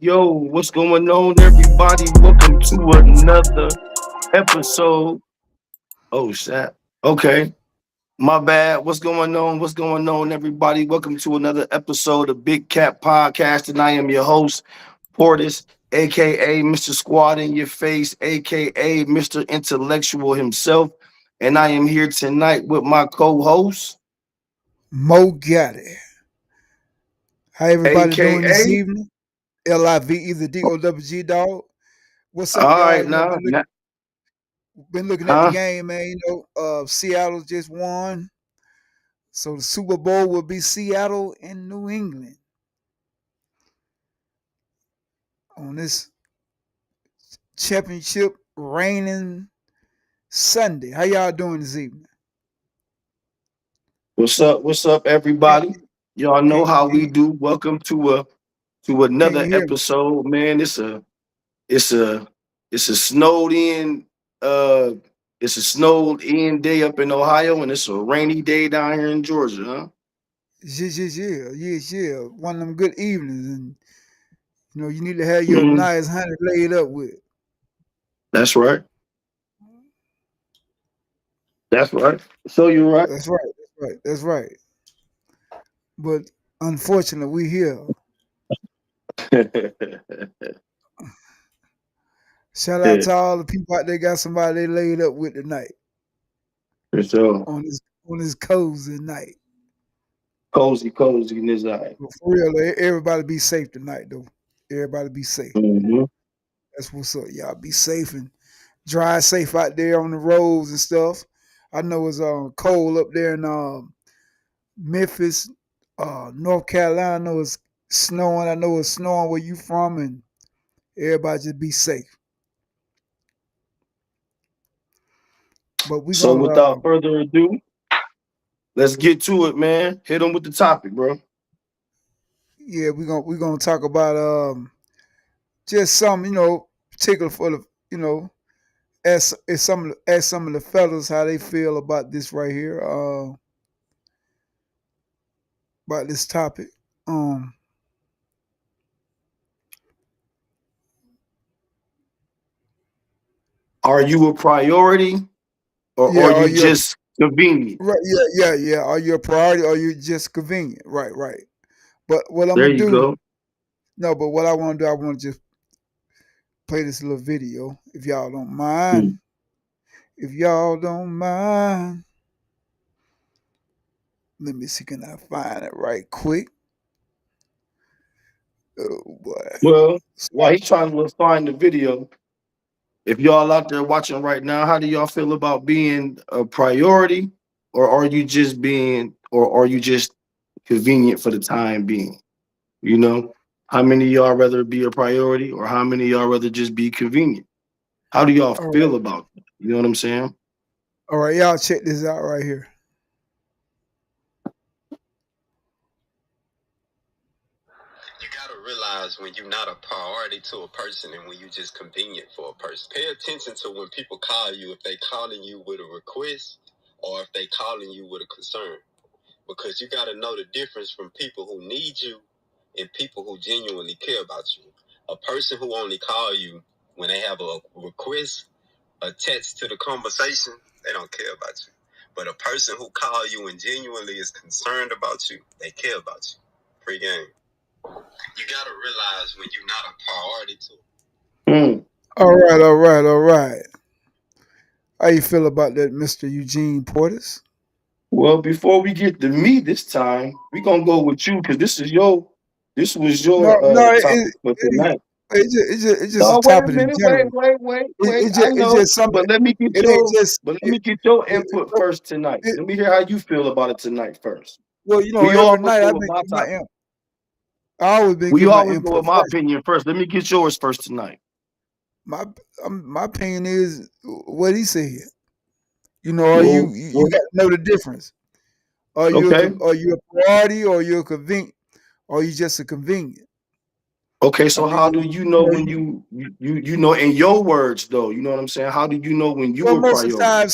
Yo, what's going on, everybody? Welcome to another episode. Oh, shit. Okay, my bad. What's going on? What's going on, everybody? Welcome to another episode of Big Cat Podcast, and I am your host, Portis, aka Mr. Squad in Your Face, aka Mr. Intellectual himself, and I am here tonight with my co-host, Mo Gaddy. How everybody doing aka. this evening? LIVE, the DOWG dog. What's All up, y'all? right, You know, now, been looking at the huh? game, man. Seattle just won. So the Super Bowl will be Seattle and New England on this championship reigning Sunday. How y'all doing this evening? What's up? What's up, Can, everybody? Y'all know can, how can, we do. Welcome to can another you hear me? episode, man. It's a it's a snowed in uh it's a snowed in day up in Ohio, and it's a rainy day down here in Georgia, huh? Yeah. One of them good evenings, and you need to have your Mhm. nice honey laid up with. That's right. That's right. So you're right. That's right. That's right. That's right. But unfortunately, we here. Shout out Yeah, to all the people out there got somebody they laid up with tonight for sure. on this cozy night. Cozy in this eye. But for real, everybody be safe tonight, though. Everybody be safe. Hmm. That's what's up. Y'all be safe and drive safe out there on the roads and stuff. I know it's cold up there in Memphis, North Carolina. I know it's snowing. I know it's snowing where you from, and everybody just be safe. But we So gonna without further ado, let's get to it, man. Hit them with the topic, bro. yeah, we gonna talk about just some particular for the ask some of the fellas how they feel about this right here about this topic. Um, Are you a priority or yeah, are you just convenient? right? Yeah. Are you a priority? Or are you just convenient? Right. But what I'm There gonna you do? go. No, but what I want to do, I want to just play this little video if y'all don't mind. Mm. If y'all don't mind, let me see. Can I find it right quick? Oh boy. Well, So, while he's trying to find the video, if y'all out there watching right now, how do y'all feel about being a priority, or are you just being, or are you just convenient for the time being? You know, how many of y'all rather be a priority, or how many of y'all rather just be convenient? How do y'all all feel right, about that? You know what I'm saying? all right, y'all check this out right here. You gotta realize when you're not a priority to a person and when you're just convenient for a person. Pay attention to when people call you, if they calling you with a request or if they calling you with a concern. Because you gotta know the difference from people who need you and people who genuinely care about you. A person who only call you when they have a request attached to the conversation, they don't care about you. But a person who call you and genuinely is concerned about you, they care about you. Free game. You gotta realize when you're not a priority to them. Hmm. All right. How you feel about that, Mr. Eugene Portis? Well, before we get to me this time, we gonna go with you because this was No, your no, topic for tonight. it's just a No, wait a topic in minute. general. Wait. I It's know, just something. but let me get It ain't your just. but let It, me get your it, input first tonight. it, Let me hear how you feel about it tonight first. well, We every always night go I've with been my giving topic. I always been We giving my always go input with my first. opinion first. Let me get yours first tonight. My my opinion is what he said. Are Well, you got to know the difference. okay. Are you a priority or you a convenient or you just a convenient? Okay, I so mean, how do you know when you know in your words though? You know what I'm saying? How do you know when you a most of the priority? time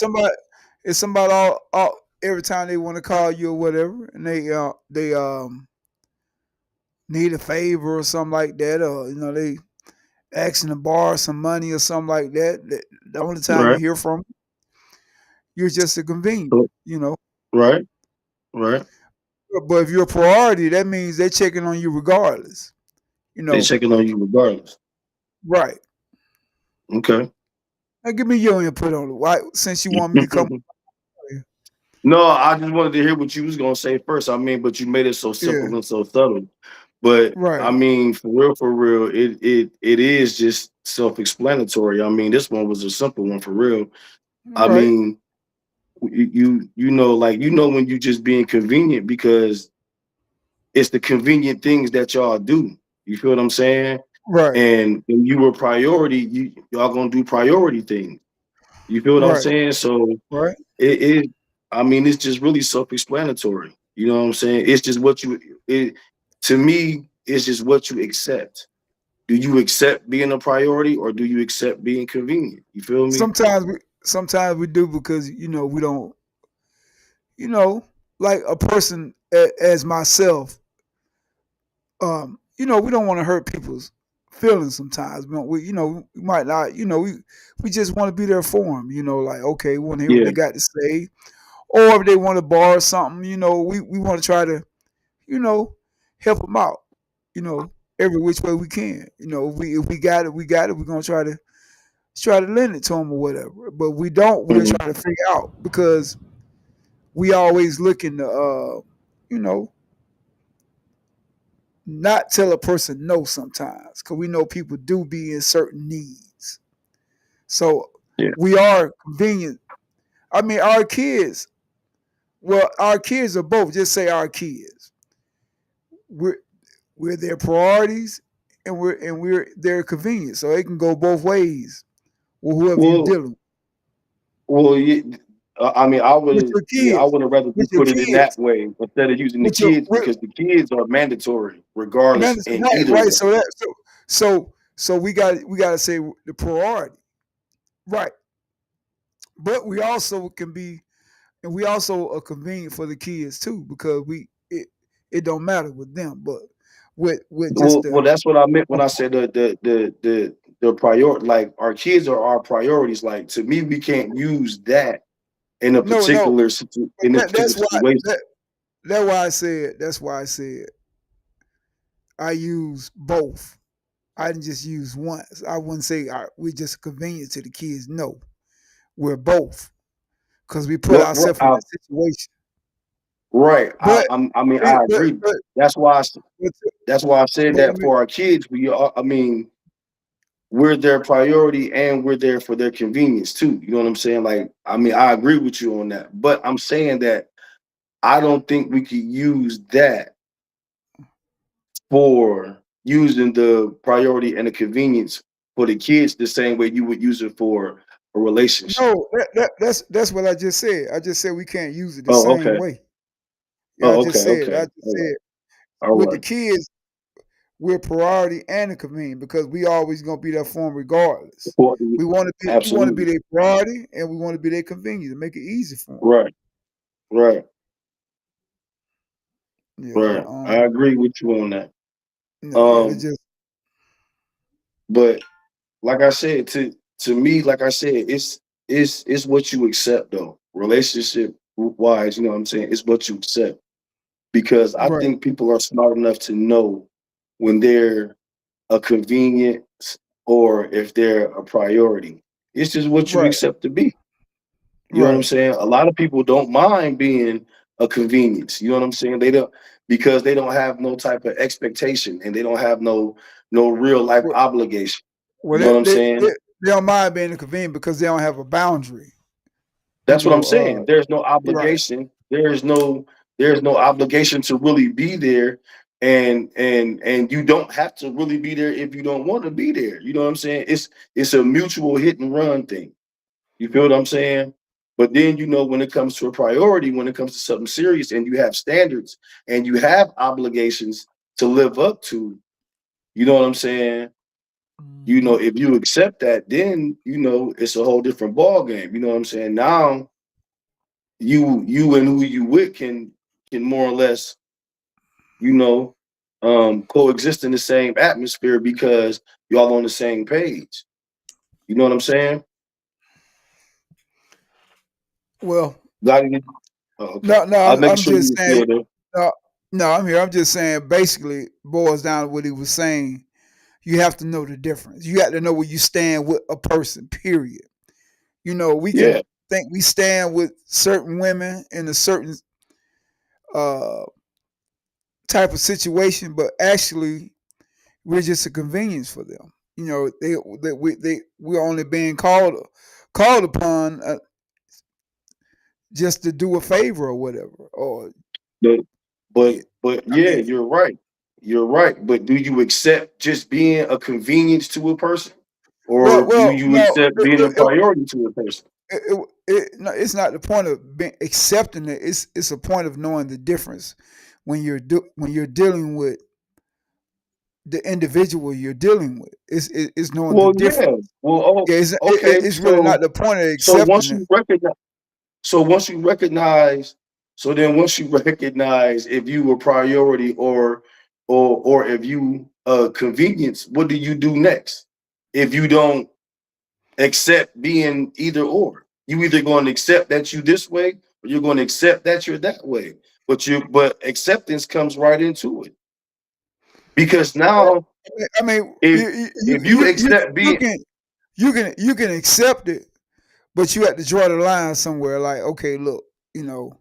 somebody all every time they want to call you or whatever, and they need a favor or something like that, or they asking to borrow some money or something like that. The only time you Right. hear from 'em, you're just a convenience, So- you know. Right. Right. But if you're a priority, that means they're checking on you regardless, you They know. checking on you regardless. Right. Okay. Now give me your input on it. Why, since you want me to come? No, I just wanted to hear what you was gonna say first. I mean, but you made it so Yeah. simple and so subtle. But I Right. mean, for real, it is just self-explanatory. I mean, this one was a simple one for real. I Right. mean, you know, like when you just being convenient because it's the convenient things that y'all do. You feel what I'm saying? Right. And when you were priority, y'all gonna do priority things. You feel what I'm Right. saying? So Right. it I mean, it's just really self-explanatory. You know what I'm saying? It's just what you it to me, it's just what you accept. Do you accept being a priority or do you accept being convenient? You feel me? Sometimes we do because we don't, like a person as myself. We don't want to hurt people's feelings sometimes. We might not, we just want to be there for them, like, okay, we want to hear what Yeah. they got to say. Or if they want to borrow something, we want to try to, you know, help them out, every which way we can. If we got it, we got it. We're going to try to lend it to them or whatever. But we don't, we'll Mhm. try to figure out because we always looking to, you know, not tell a person no sometimes because we know people do be in certain needs. So Yeah. we are convenient. I mean, our kids are both. Just say our kids. We're we're their priorities, and we're their convenience. So it can go both ways with whoever you Well, dealing with. well, yeah, I mean, With your I kids, would have rather you with your put it in that kids, way instead of using the with your kids with, because the kids are mandatory man, regardless in right, either right. way. So we got to say the priority, right? But we also can be, and we also are convenient for the kids too because it don't matter with them, but with just Well, that's what I meant when I said the prior like our kids are our priorities. Like to me, we can't use that in a no. particular But in a that, particular that's why situation. that that's why I said I use both. I didn't just use one. I wouldn't say we're just convenient to the kids. No, we're both because we put What ourselves in I, that situation. right? But I mean I but agree. but, That's why but, that's why I said but let that me, for our kids. We are. I mean, we're their priority and we're there for their convenience too. You know what I'm saying? Like, I mean, I agree with you on that, but I'm saying that I don't think we could use that for using the priority and the convenience for the kids the same way you would use it for a relationship. no. That's what I just said. I just said we can't use it the Oh, same okay. way. Yeah, I Oh, just okay. said. I Okay. just All said right. All with the right. kids, we're priority and a convenient because we always gonna be there for them regardless. Well, We want to be absolutely. their priority and we want to be their convenience to make it easy for them. Right. Right. Yeah, Right. I agree with you on that. yeah. It Um, just but like I said, to me, like I said, it's what you accept though. Relationship wise, you know what I'm saying? It's what you accept. Because I right, think people are smart enough to know when they're a convenience or if they're a priority. It's just what you right, accept to be. You know what I'm right. saying? A lot of people don't mind being a convenience. You know what I'm saying? They don't because they don't have no type of expectation and they don't have no real life Well, obligation. well, You know what I'm saying? they don't mind being inconvenient because they don't have a boundary. You That's what I'm know, saying. There's no right. obligation. There's no obligation to really be there and you don't have to really be there if you don't want to be there. You know what I'm saying? It's a mutual hit and run thing. You feel what I'm saying? But then when it comes to a priority, when it comes to something serious and you have standards and you have obligations to live up to, you know what I'm saying? Mhm. If you accept that, then it's a whole different ball game. You know what I'm saying? Now you and who you with can more or less, you know, coexist in the same atmosphere because y'all on the same page. You know what I'm saying? Well, Gotta get, oh, okay. no, no, I'll make I'm sure just you saying. feel there. No, no, I'm here. I'm just saying. Basically, boils down to what he was saying. You have to know the difference. You have to know where you stand with a person. Period. You know, we can Yeah. think we stand with certain women in a certain uh, type of situation, but actually, we're just a convenience for them. You know, we're only being called upon just to do a favor or whatever. Or But yeah, but I yeah, mean, you're right. You're right. But do you accept just being a convenience to a person? Or do you no, accept being a priority to a person? no, it's not the point of accepting it. It's a point of knowing the difference when when you're dealing with the individual you're dealing with. It's knowing the Well, difference. yeah. Well, oh, Yeah, okay. it's really not the point of So accepting once it. you recognize so once you recognize once you recognize if you a priority or if you convenience, what do you do next? If you don't accept being either or. You either going to accept that you this way or you're going to accept that you're that way. But acceptance comes right into it. Because now I mean, if you accept you being can you can accept it, but you have to draw the line somewhere. Like, okay, look, you know,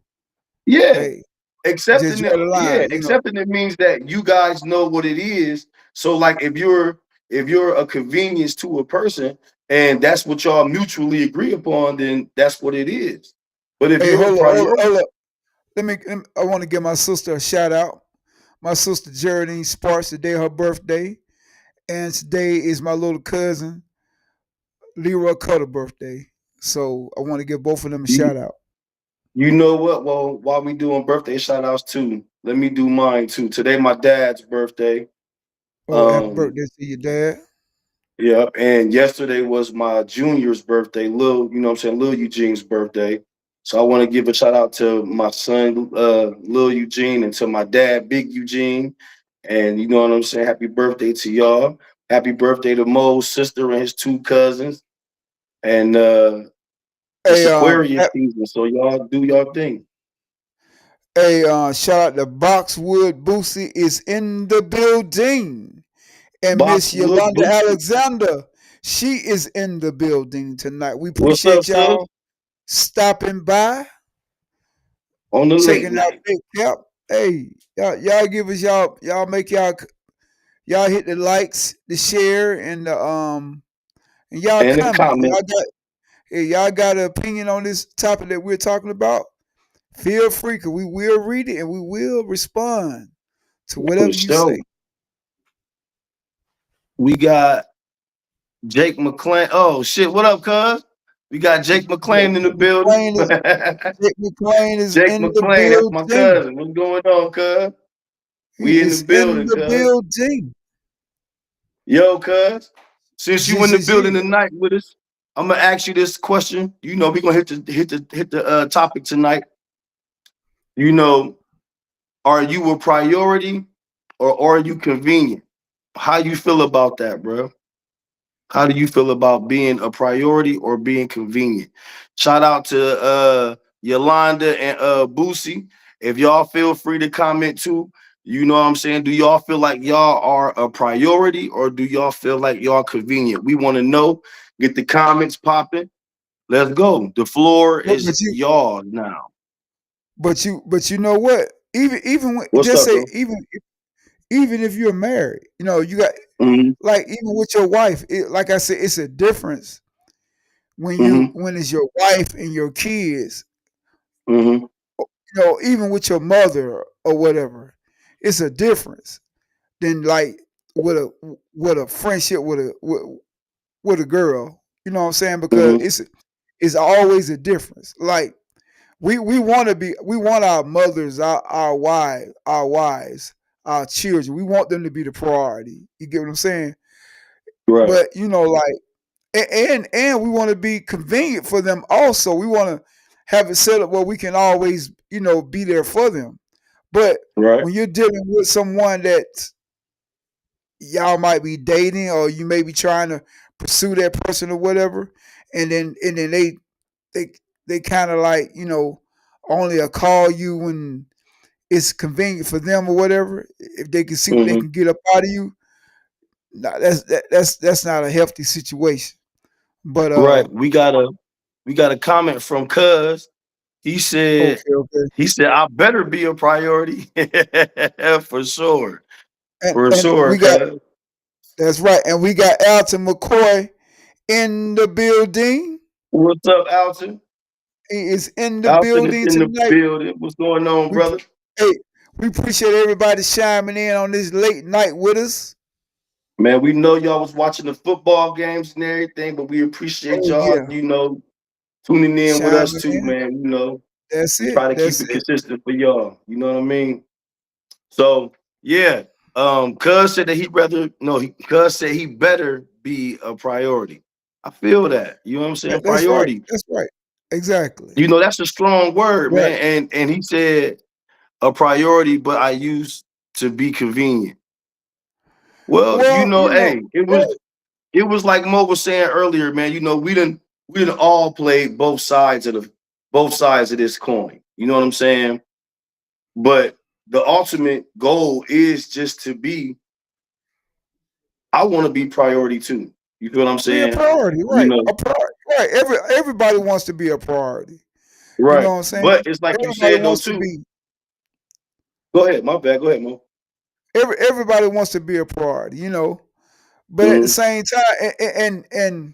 yeah, hey, just draw the line. You know, accepting it means that you guys know what it is. So like if you're a convenience to a person and that's what y'all mutually agree upon, then that's what it is. But if hey, you're a priority, hold up. I want to give my sister a shout out. My sister Geraldine Sparks, today her birthday, and today is my little cousin Leroy Cutter birthday. So I want to give both of them a you, shout out. you know what? Well, while we doing birthday shout outs too, let me do mine too. Today my dad's birthday. Oh, happy Um, birthday to your dad. yeah, and yesterday was my junior's birthday, you know what I'm saying, Lil Eugene's birthday. So I want to give a shout out to my son, Lil Eugene, and to my dad, Big Eugene. And you know what I'm saying? Happy birthday to y'all. Happy birthday to Mo's sister and his two cousins. And it's Hey, Aquarius season, so y'all do y'all thing. hey, shout out to Boxwood Boosie is in the building. And Miss Boxwood Yolanda Boosie. Alexander, she is in the building tonight. We What's up, appreciate sis? y'all stopping by, On the late checking out night. Big Cap. Hey, y'all give us y'all make y'all hit the likes, the share, and the and y'all And the comment. comment. Y'all got an opinion on this topic that we're talking about? Feel free, cause we will read it and we will respond to For whatever you say. sure. We got Jake McClain. Oh shit, what up, cuz? We got Jake McClain in the building. Jake McClain is Jake in the McClain, that's my building. cousin. What's going on, cuz? He We in the is in building, the cuz. building. Yo, cuz. Since you in the Yeah. building tonight with us, I'm gonna ask you this question. You know, we're gonna hit the topic tonight. You know, are you a priority or are you convenient? How you feel about that, bro? How do you feel about being a priority or being convenient? Shout out to Yolanda and Boosie. If y'all feel free to comment too, you know what I'm saying? Do y'all feel like y'all are a priority or do y'all feel like y'all convenient? We want to know. Get the comments popping. Let's go. The floor But, is y'all now. but you know what? Even when, What's just up, say bro? even if you're married, you know, you got Mm-hmm. like even with your wife, like I said, it's a difference Mm-hmm. when it's your wife and your kids. Mm-hmm. You know, even with your mother or whatever, it's a difference than like with a friendship with a girl. You know what I'm saying? Because Mm-hmm. it's always a difference. Like we want our mothers, our wives, our children. We want them to be the priority. You get what I'm saying? Right. But you know, like and we want to be convenient for them also. We want to have it set up where we can always, you know, be there for them. But Right. when you're dealing with someone that y'all might be dating, or you may be trying to pursue that person or whatever, and then they they kind of like, only call you when it's convenient for them or whatever. If they can see what they Hmm. can get up out of you, nah, that's not a healthy situation. But Right. We got a comment from Cuz. He said okay, okay, he said I better be a priority. For sure. For and sure, we got Cuz. that's right, and we got Alton McCoy in the building. What's up, Alton? He is in the Alton is building in the tonight. building. What's going on, We brother? hey, we appreciate everybody chiming in on this late night with us. Man, we know y'all was watching the football games and everything, but we appreciate Oh y'all, yeah, tuning in with us chiming too, in. man. That's We it. try to keep That's it it. consistent for y'all. You know what I mean? So yeah, Cuz said that Cuz said he better be a priority. I feel that. You know what I'm saying? That's right. Priority. That's right. Exactly. That's a strong word, Right. man. And he said a priority, but I used to be convenient. Well, Well, hey, it was like Mo was saying earlier, man. We didn't all play both sides of this coin. You know what I'm saying? But the ultimate goal is just to be. I want to be priority too. You feel what I'm be a saying? priority, You right? know, A priority, right? Everybody wants to be a priority. You know right? what I'm saying? But it's like you Everybody said though wants to too. be. Go ahead, my bad. Go ahead, Mo. Everybody wants to be a priority. But at the Mhm. same time, and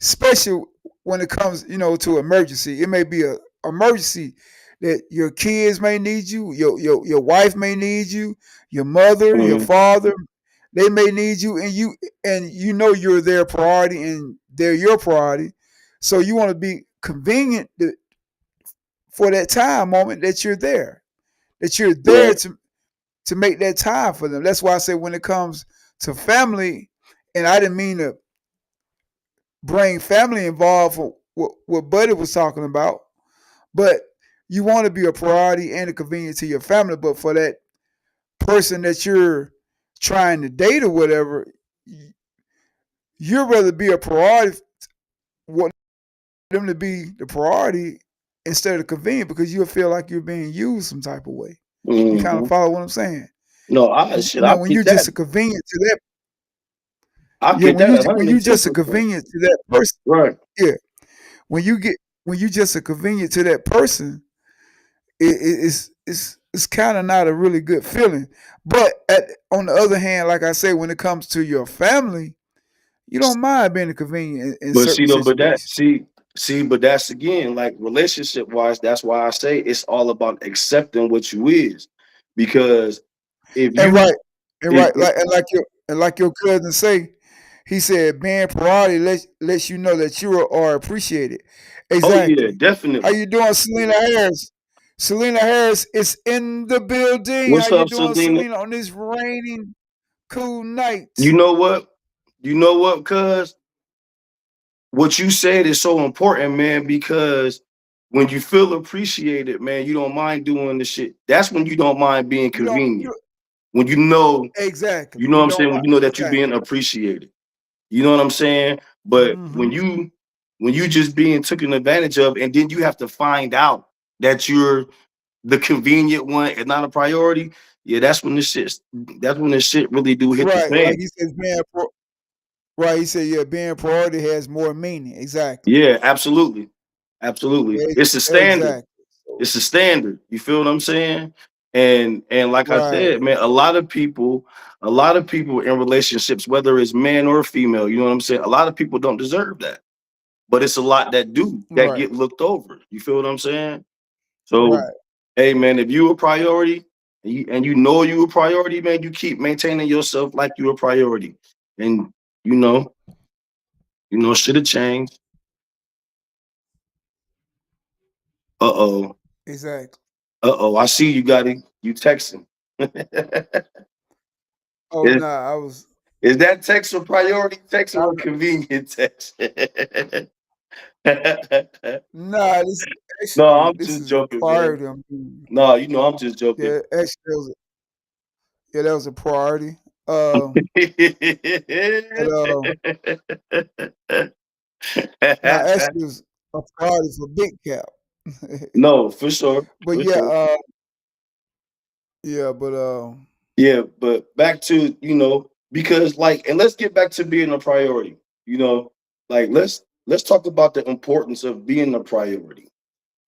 especially when it comes, to emergency, it may be a emergency that your kids may need you, your wife may need you, your mother, your Mhm. father, they may need you, and you're their priority and they're your priority. So you want to be convenient for that time moment that you're there Right. to make that time for them. That's why I say when it comes to family, and I didn't mean to bring family involved for what Buddy was talking about, but you want to be a priority and a convenience to your family. But for that person that you're trying to date or whatever, you'd rather be a priority, want them to be the priority instead of convenient because you'll feel like you're being used some type of way. You kind of Mhm. follow what I'm saying? No, I shit. I When get you're that. just a convenience to that, I yeah, get that when you just a 110%. convenience to that person, Right. yeah, when you get when you just a convenience to that person, it's kind of not a really good feeling. But on the other hand, like I say, when it comes to your family, you don't mind being inconvenient in But see certain though, but that situations. see, but that's again like relationship wise. That's why I say it's all about accepting what you is, because if And you right, and if, right, like your cousin say, he said being priority lets you know that you are appreciated. oh yeah, Exactly. How definitely. you doing, Selena Harris? Selena Harris is in the building. How What's you up, doing, Selena? Selena, on this raining, cool You night? know what? You know what, cuz what you said is so important, man, because when you feel appreciated, man, you don't mind doing the shit. That's when you don't mind being You don't. convenient. When you know, Exactly. you know what You I'm don't saying? mind. When you know that you're Exactly. being appreciated. You know what I'm saying? But Hmm. when you just being taken advantage of, and then you have to find out that you're the convenient one and not a priority, yeah, that's when the shit really do hit the Right. Like fan. he says, right. He said, yeah, being priority has more meaning. Exactly. Yeah, absolutely. Absolutely. It's a standard. Exactly. So, It's a standard. You feel what I'm saying? And like I right. said, man, a lot of people in relationships, whether it's man or female, you know what I'm saying? A lot of people don't deserve that. But it's a lot that do that Right. get looked over. You feel what I'm saying? So, Right. hey man, if you a priority and you know you a priority, man, you keep maintaining yourself like you a priority. And you know, should have changed. Uh-oh. Exactly. Uh-oh. I see you got it. You texting. Oh no, is, I was. is that text a priority text I, or a convenient text? Nah, this is No, actually I'm this just is a joking, man. priority. I'm doing. No, you know I'm just joking. Yeah, actually, that was a priority. Um, but now actually, it's a priority for Big Cap. No, for sure, But for yeah, sure. yeah, but Yeah, but back to, because like, and let's get back to being a priority. Like let's talk about the importance of being a priority.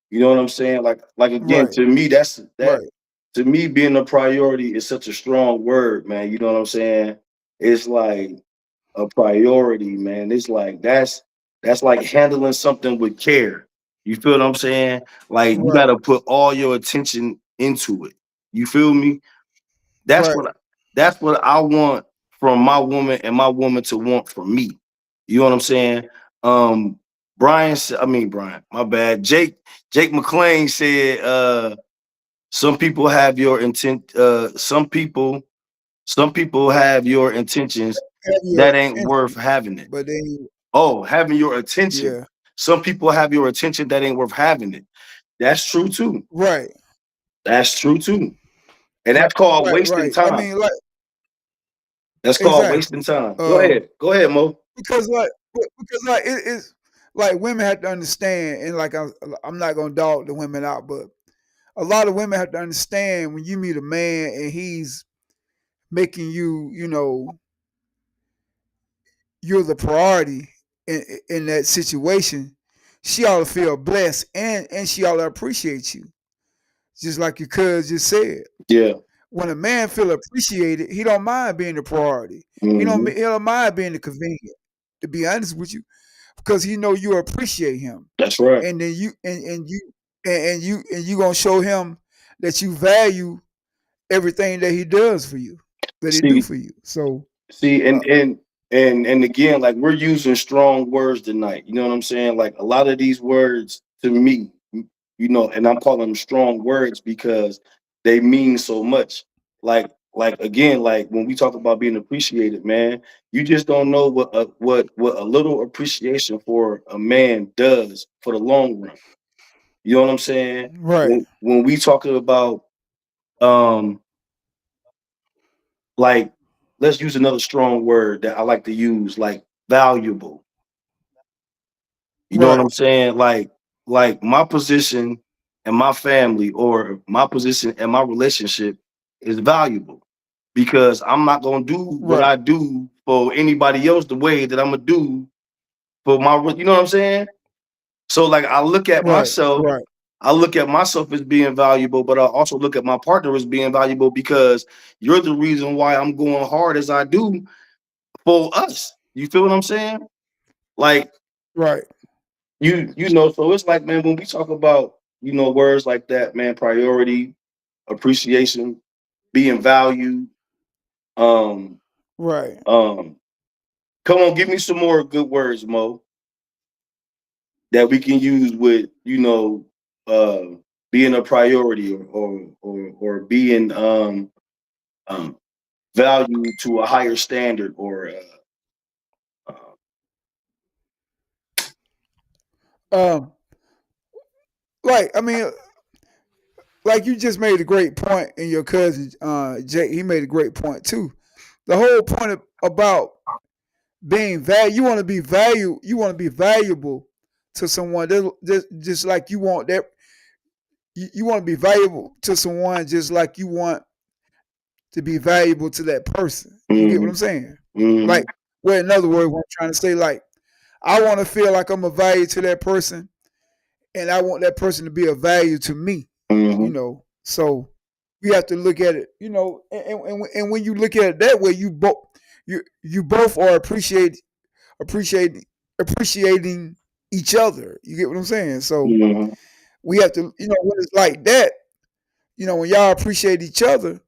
You know what I'm saying? Like again, right, to me, that right, to me being a priority is such a strong word, man. You know what I'm saying? It's like a priority, man. It's like that's like handling something with care. You feel what I'm saying? Like you right, gotta put all your attention into it. You feel me? That's right. what that's what I want from my woman and my woman to want from me. You know what I'm saying? Um Brian, my bad. Jake McClain said some people have your intent some people have your intentions Have your that ain't worth attention, having it. but then Oh, having your attention. yeah, Some people have your attention that ain't worth having it. That's true too. right, That's true too. And right, that's called right, wasting right. I time. mean, like That's called wasting exactly. time. Go ahead. Go ahead, Mo. Because because like it's like women have to understand, and like I'm not gonna dog the women out, but a lot of women have to understand when you meet a man and he's making you, you're the priority in that situation. She ought to feel blessed, and she ought to appreciate you, just like your cuz just said. Yeah. When a man feel appreciated, he don't mind being the priority. Hmm. He don't mind being the convenient. To be honest with you, because he know you appreciate him, That's right. and then you gonna show him that you value everything that he does for you, that he do See, for you. So see, uh, and again, like we're using strong words tonight. You know what I'm saying? Like a lot of these words to me, and I'm calling them strong words because they mean so much. Like again, like when we talk about being appreciated, man, you just don't know what a little appreciation for a man does for the long run. You know what I'm saying? right, When we talking about um like let's use another strong word that I like to use, like valuable. You know what right, I'm saying? Like my position and my family or my position and my relationship is valuable because I'm not gonna do what right, I do for anybody else the way that I'm gonna do for you know what I'm saying? So like right, right, I look at myself as being valuable, but I also look at my partner as being valuable because you're the reason why I'm going hard as I do for us. You feel what I'm saying? Like right, so it's like, man, when we talk about, words like that, man, priority, appreciation, being valued, um, right. um, come on, give me some more good words, Mo, that we can use with, uh being a priority or being um valued to a higher standard or uh, Um, like I mean, like you just made a great point, and your cousin Jake, he made a great point too. The whole point about being you want to be you want to be valuable to someone. Just like you want that, you want to be valuable to someone, just like you want to be valuable to that person. You get what mhm, I'm saying? mhm, Like, well, in other words, what I'm trying to say, like, I want to feel like I'm a value to that person, and I want that person to be a value to me. mhm, So we have to look at it, and when you look at it that way, you both are appreciate appreciating each other. You get what I'm saying? So mhm. we have to, when it's like that, when y'all appreciate each other,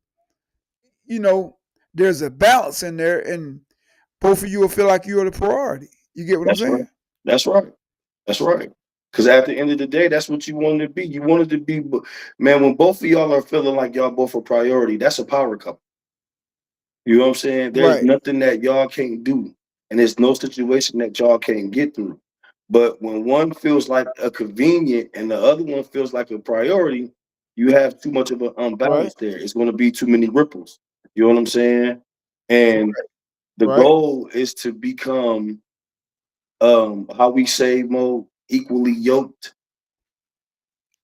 you know, there's a balance in there, and both of you will feel like you're the priority. You get what I'm That's right. saying? That's right. That's right. Because at the end of the day, that's what you wanted to be. You wanted to be, man, when both of y'all are feeling like y'all both a priority, that's a power couple. You know what I'm saying? There's Right, nothing that y'all can't do. And there's no situation that y'all can't get through. But when one feels like a convenient and the other one feels like a priority, you have too much of an Right. unbalance there. It's going to be too many ripples. You know what I'm saying? And the Right. goal is to become, how we say, Mo, equally yoked.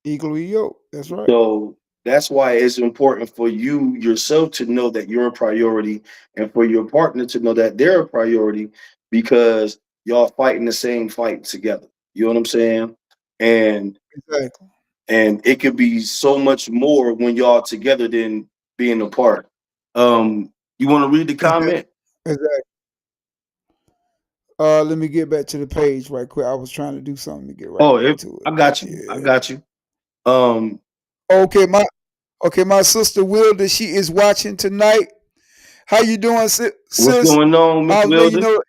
Equally yoked. That's right. So that's why it's important for you yourself to know that you're a priority and for your partner to know that they're a priority, because y'all fighting the same fight together. You know what I'm saying? And Exactly. it could be so much more when y'all together than being apart. You want to read the Exactly. comment? Exactly. Let me get back to the page right quick. I was trying to do something to get right Oh, back to I it. got you. I Yeah. got you. Um, Okay, my sister Wilda, she is watching tonight. How you doing, what's sis? going on, Miss I was letting you Wilder? know.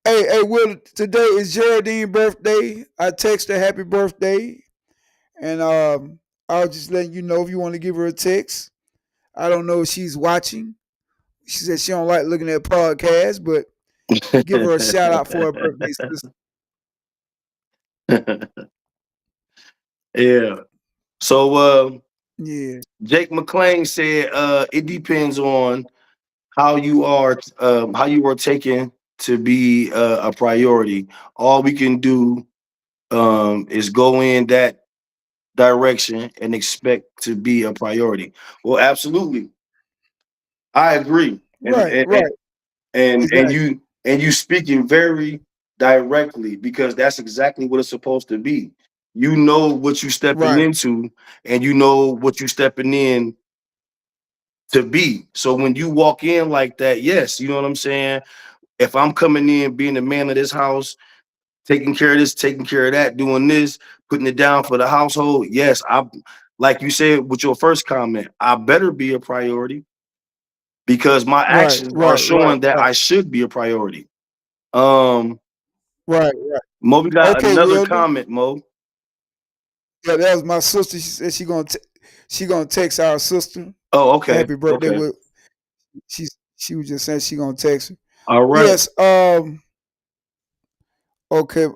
Hey, Wilda, today is Geraldine's birthday. I text her happy birthday, and I was just letting you know if you want to give her a text. I don't know if she's watching. She said she don't like looking at podcasts, but give her a shout out for her birthday, sis. Yeah. So Yeah. Jake McClain said it depends on how you are taken to be a priority. All we can do is go in that direction and expect to be a priority. Well, absolutely, I agree, and Right. Right. Exactly. you speaking very directly, because that's exactly what it's supposed to be. You know what you stepping Right. into, and you know what you stepping in to be. So when you walk in like that, yes, you know what I'm saying. If I'm coming in being the man of this house, taking care of this, taking care of that, doing this, putting it down for the household, yes, I, like you said with your first comment, I better be a priority because my Right. actions are Right. Right. showing that Right. I should be a priority. Um, Right. Right. Mo, we got Okay, another Wilda. comment, Mo. Yeah, that was my sister. She said she gonna text our sister Oh, okay, happy birthday. okay, With she was just saying she gonna text her. all right, Yes. Okay.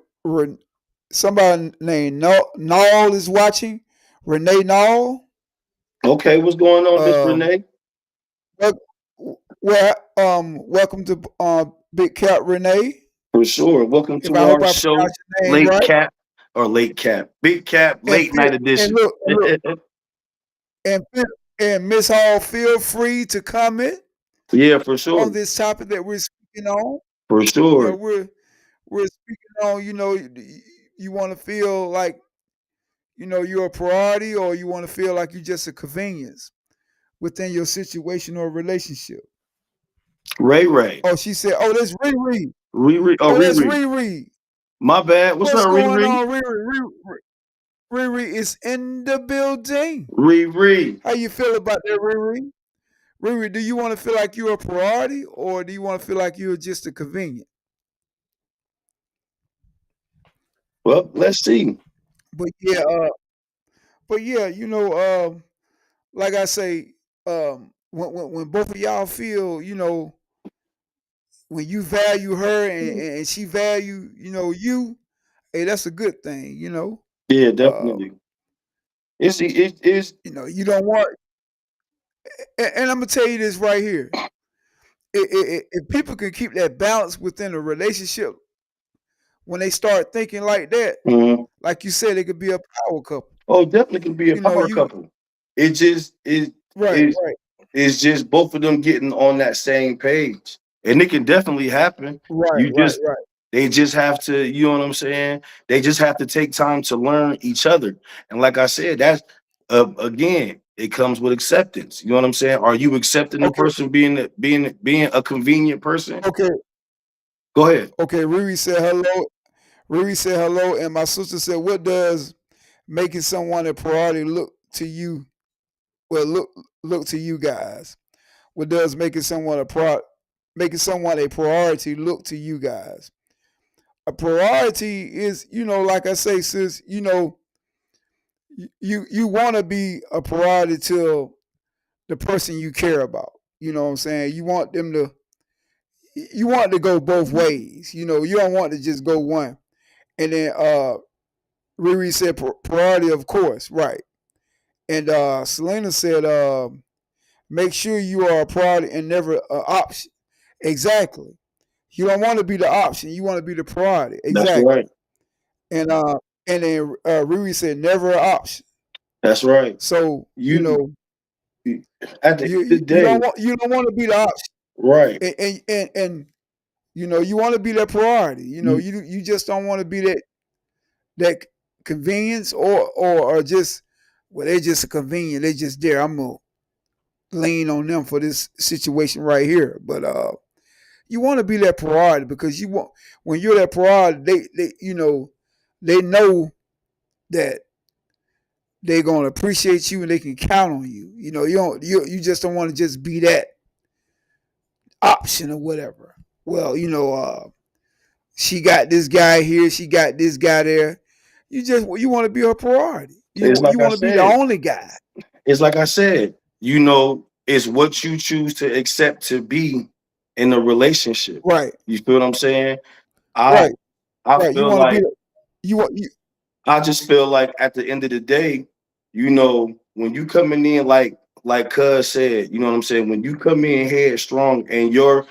Somebody named Nall is watching. Renee Nall. okay. What's going on, Miss Um. Renee? Welcome to Big Cat Renee. For sure. Welcome If to I hope our I show, pronounced your name Late right. Cap or Late Cap, Big Cap, And Late Night and Edition. look, and Miss Hall, feel free to comment Yeah, for on sure, this topic that we're speaking on. for You know, sure. we're speaking on. You want to feel like you're a priority, or you want to feel like you're just a convenience within your situation or relationship. Ray Ray, Oh, she said, "Oh, that's Riri. Riri, oh Oh, that's Riri. Riri. My bad. What's What's up, going Riri? on, Riri? Riri is in the building. Riri. How you feel about that, Riri? Riri, do you want to feel like you're a priority, or do you want to feel like you're just a convenient? Well, let's see. But yeah, like I say, when both of y'all feel, when you value her and she value, you, hey, that's a good thing, Yeah, Uh, definitely. It's you don't want, and I'm gonna tell you this right here. If people can keep that balance within a relationship, when they start thinking like that, mhm. like you said, it could be a power couple. Oh, definitely can be a power You couple. It just it right, is right, it's just both of them getting on that same page. And it can definitely happen. right, You right, just right. they just have to, you know what I'm saying? They just have to take time to learn each other. And like I said, that's again, it comes with acceptance. You know what I'm saying? Are you accepting the Okay, person being a convenient person? okay, Go ahead. okay. Riri said hello. Riri said hello, and my sister said, "What does making someone a priority look to you? Well, look to you guys. What does making someone a priority look to you guys? A priority is, like I say, sis, you want to be a priority to the person you care about. You know what I'm saying? You want them to you want to go both ways. You know, you don't want to just go one. And then Riri said priority, of course, right. And Selena said, make sure you are a priority and never an option. Exactly. You don't want to be the option. You want to be the priority. That's Exactly. right. And then Riri said never an option. That's right. So you know At the end of the you day, don't want to be the option. right. And you know you want to be that priority. You know you just don't want to be that convenience or just well they're just a convenience. They're just there. I'm gonna lean on them for this situation right here. But you want to be that priority because you want when you're that priority, they you know they know that they're gonna appreciate you and they can count on you. You know, you just don't want to just be that option or whatever. Well, you know, she got this guy here, she got this guy there. You want to be her priority. You It's like I want to be the said. only guy. It's like I said. You know, it's what you choose to accept to be in a relationship. Right, You feel what I'm saying? I right, I right. You feel want to be like you want you I just feel like at the end of the day, you know, when you coming in like Cuz said, you know what I'm saying? When you come in headstrong and your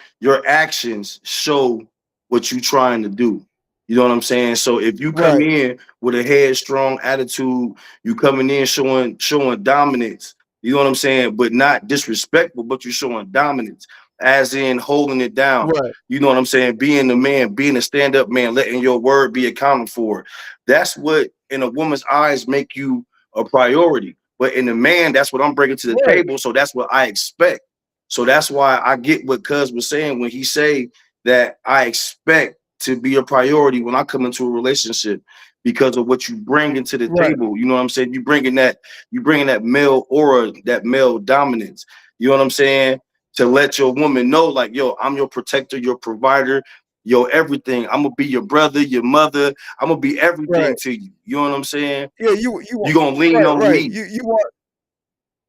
actions show what you trying to do. You know what I'm saying? So if you come right, in with a headstrong attitude, you coming in showing dominance, you know what I'm saying? But not disrespectful, but you're showing dominance, as in holding it down. right, You know what I'm saying? Being the man, being a stand-up man, letting your word be accounted for. That's what in a woman's eyes make you a priority. But in the man, that's what I'm bringing to the right, table. So that's what I expect. So that's why I get what Cuz was saying when he say that I expect to be a priority when I come into a relationship because of what you bring into the right, table. You know what I'm saying? You bringing that male aura, that male dominance. You know what I'm saying? To let your woman know, like, yo, I'm your protector, your provider, your everything. I'm gonna be your brother, your mother. I'm gonna be everything right. to you. You know what I'm saying? Yeah, you You want gonna lean right, on right. me, You want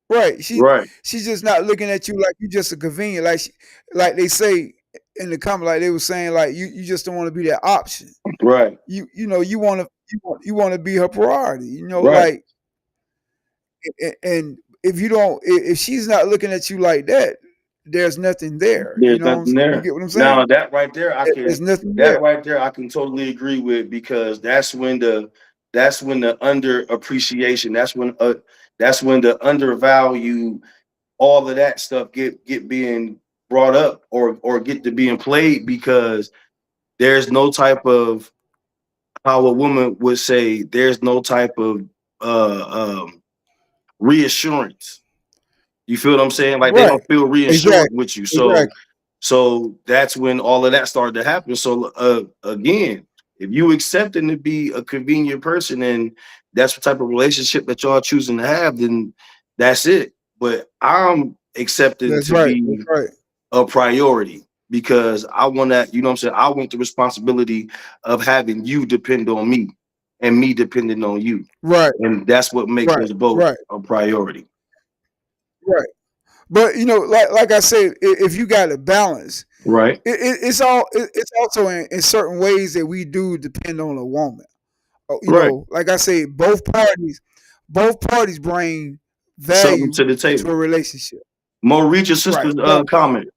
right. right? She's just not looking at you like you just a convenient. Like they say in the comment, like they were saying, like you just don't want to be that option. Right, You know you want to be her priority. You know, right. like and if you don't if she's not looking at you like that, there's nothing there. You There's know, nothing you there. get what I'm Now saying? that right there, There's nothing there. I can totally agree with because that's when the under appreciation, that's when the undervalue, all of that stuff get being brought up or get to being played because there's no type of how a woman would say there's no type of reassurance. You feel what I'm saying? Like they Right. don't feel reassured Exactly. with you. So Exactly. so that's when all of that started to happen. So again, if you accepting to be a convenient person and that's the type of relationship that y'all choosing to have, then that's it. But I'm accepting That's to right. That's be right. a priority because I want that, you know what I'm saying? I want the responsibility of having you depend on me and me depending on you. Right. And that's what makes Right. us both Right. a priority. Right. But you know, like I said, if you got a balance, Right. it's also in certain ways that we do depend on a woman. You Right. know, like I say, both parties bring Something value to the to a table. relationship. Mo, read your Right. sister's Both parties. comment.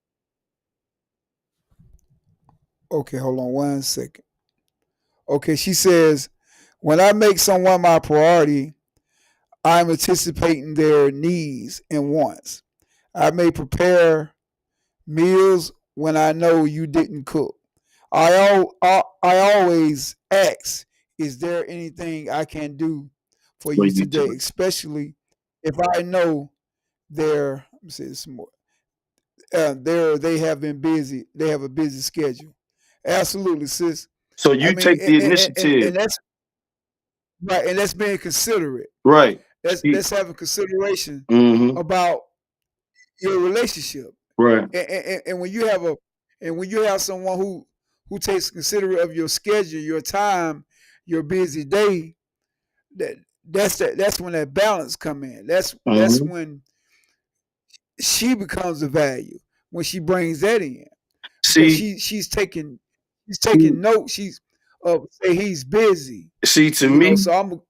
Okay, hold on 1 second. Okay, she says, when I make someone my priority, I'm anticipating their needs and wants. I may prepare meals when I know you didn't cook. I always ask, is there anything I can do for For you you today, too. especially if I know they're, let me say this some more. They have been busy. They have a busy schedule. Absolutely, sis. So I you mean, take the initiative. and that's right, and that's being considerate. Right. That's having consideration Mm-hmm. about your relationship. Right. And when you have someone who takes considerate of your schedule, your time, your busy day, that's when that balance come in. That's Mm-hmm. when she becomes a value when she brings that in. because See, she's taking see, notes. She's say he's busy, see, to you know. me, So I'm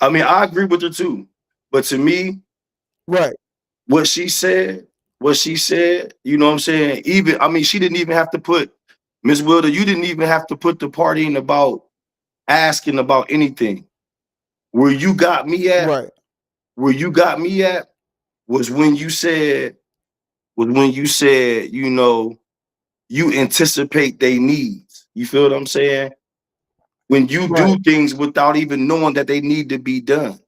I mean, I agree with her too. But to me, right, what she said, you know what I'm saying? Even, I mean, she didn't even have to put, Miss Wilder, you didn't even have to put the part in about asking about anything. Where you got me at, right, where you got me at was when you said, you know, you anticipate their needs. You feel what I'm saying? When you right, do things without even knowing that they need to be done.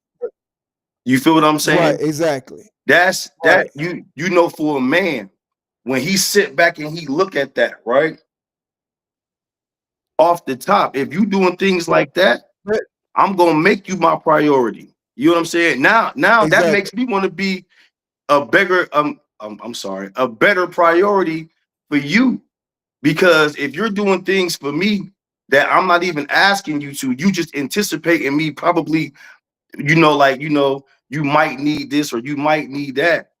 You feel what I'm right, saying? exactly, That's right, that you know, for a man, when he sit back and he look at that, right? Off the top, if you doing things like that, but I'm gonna make you my priority. You know what I'm saying? Now that exactly, makes me want to be a bigger I'm sorry, a better priority for you. Because if you're doing things for me that I'm not even asking you to, you just anticipating me probably, you know, like, you know, you might need this or you might need that.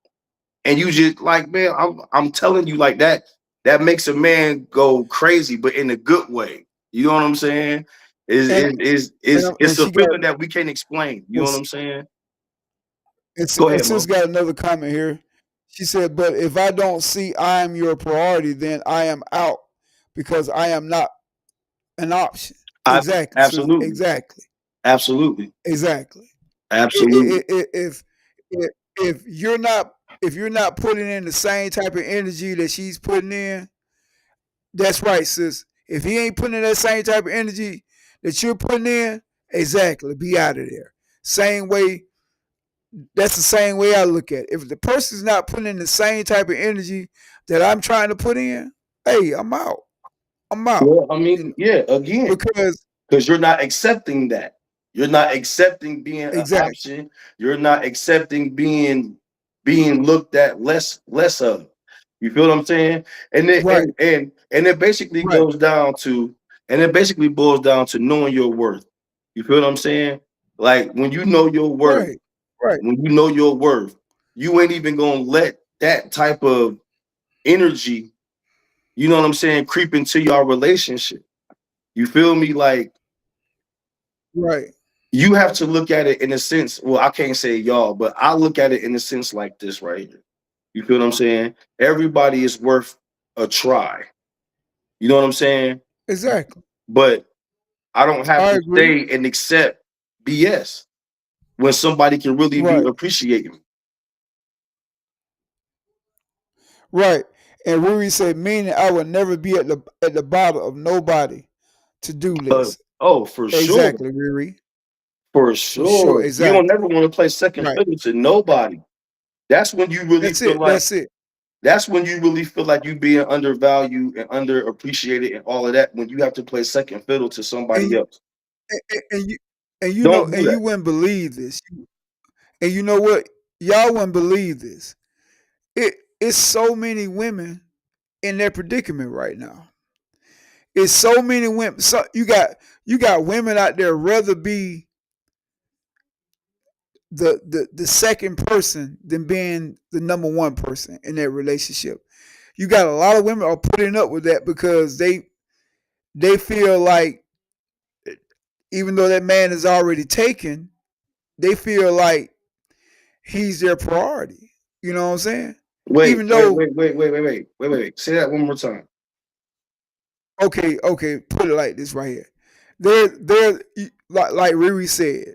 And you just like, man, I'm telling you like that, that makes a man go crazy, but in a good way. You know what I'm saying? Is and is is and it's a she got feeling that we can't explain. You know what I'm saying? Go and ahead, sis Mo. got another comment here. She said, "But if I don't see I am your priority, then I am out because I am not an option." I Exactly, sis. absolutely, Exactly, absolutely, exactly. absolutely. If if you're not putting in the same type of energy that she's putting in, that's right, sis. If he ain't putting in that same type of energy that you're putting in, exactly, be out of there. Same way. That's the same way I look at it. If the person's not putting in the same type of energy that I'm trying to put in, hey, I'm out. I'm out. Well, I You know, mean, yeah, again, because because you're not accepting that. You're not accepting being an exactly, option. You're not accepting being looked at less of. You feel what I'm saying? And it right, and it basically right, goes down to and it basically boils down to knowing your worth. You feel what I'm saying? Like when you know your worth, right, right, when you know your worth, you ain't even gonna let that type of energy, you know what I'm saying, creep into your relationship. You feel me? Like right. you have to look at it in a sense. Well, I can't say y'all, but I look at it in a sense like this right here. You feel what I'm saying? Everybody is worth a try. You know what I'm saying? Exactly. But I don't have I to agree. stay and accept BS when somebody can really be Right, appreciating me. right. And Ruri said, meaning I will never be at the bottom of nobody to do list. Oh, for sure. Exactly, Riri. For For sure. sure. You don't Exactly. never want to play second Right. fiddle to nobody. That's when you really That's feel it. like That's it. that's when you really feel like you being undervalued and underappreciated and all of that when you have to play second fiddle to And somebody you else. and you Don't do and you that. wouldn't believe this. And you know what? Y'all wouldn't believe this. It's so many women in that predicament right now. It's so many women. So you got women out there rather be the second person than being the number one person in that relationship. You got a lot of women are putting up with that because they feel like even though that man is already taken, they feel like he's their priority. You know what I'm saying? Wait, Even wait, though wait, wait, wait, wait, wait, wait, wait. Say that one more time. okay, put it like this right here. They're like Riri said,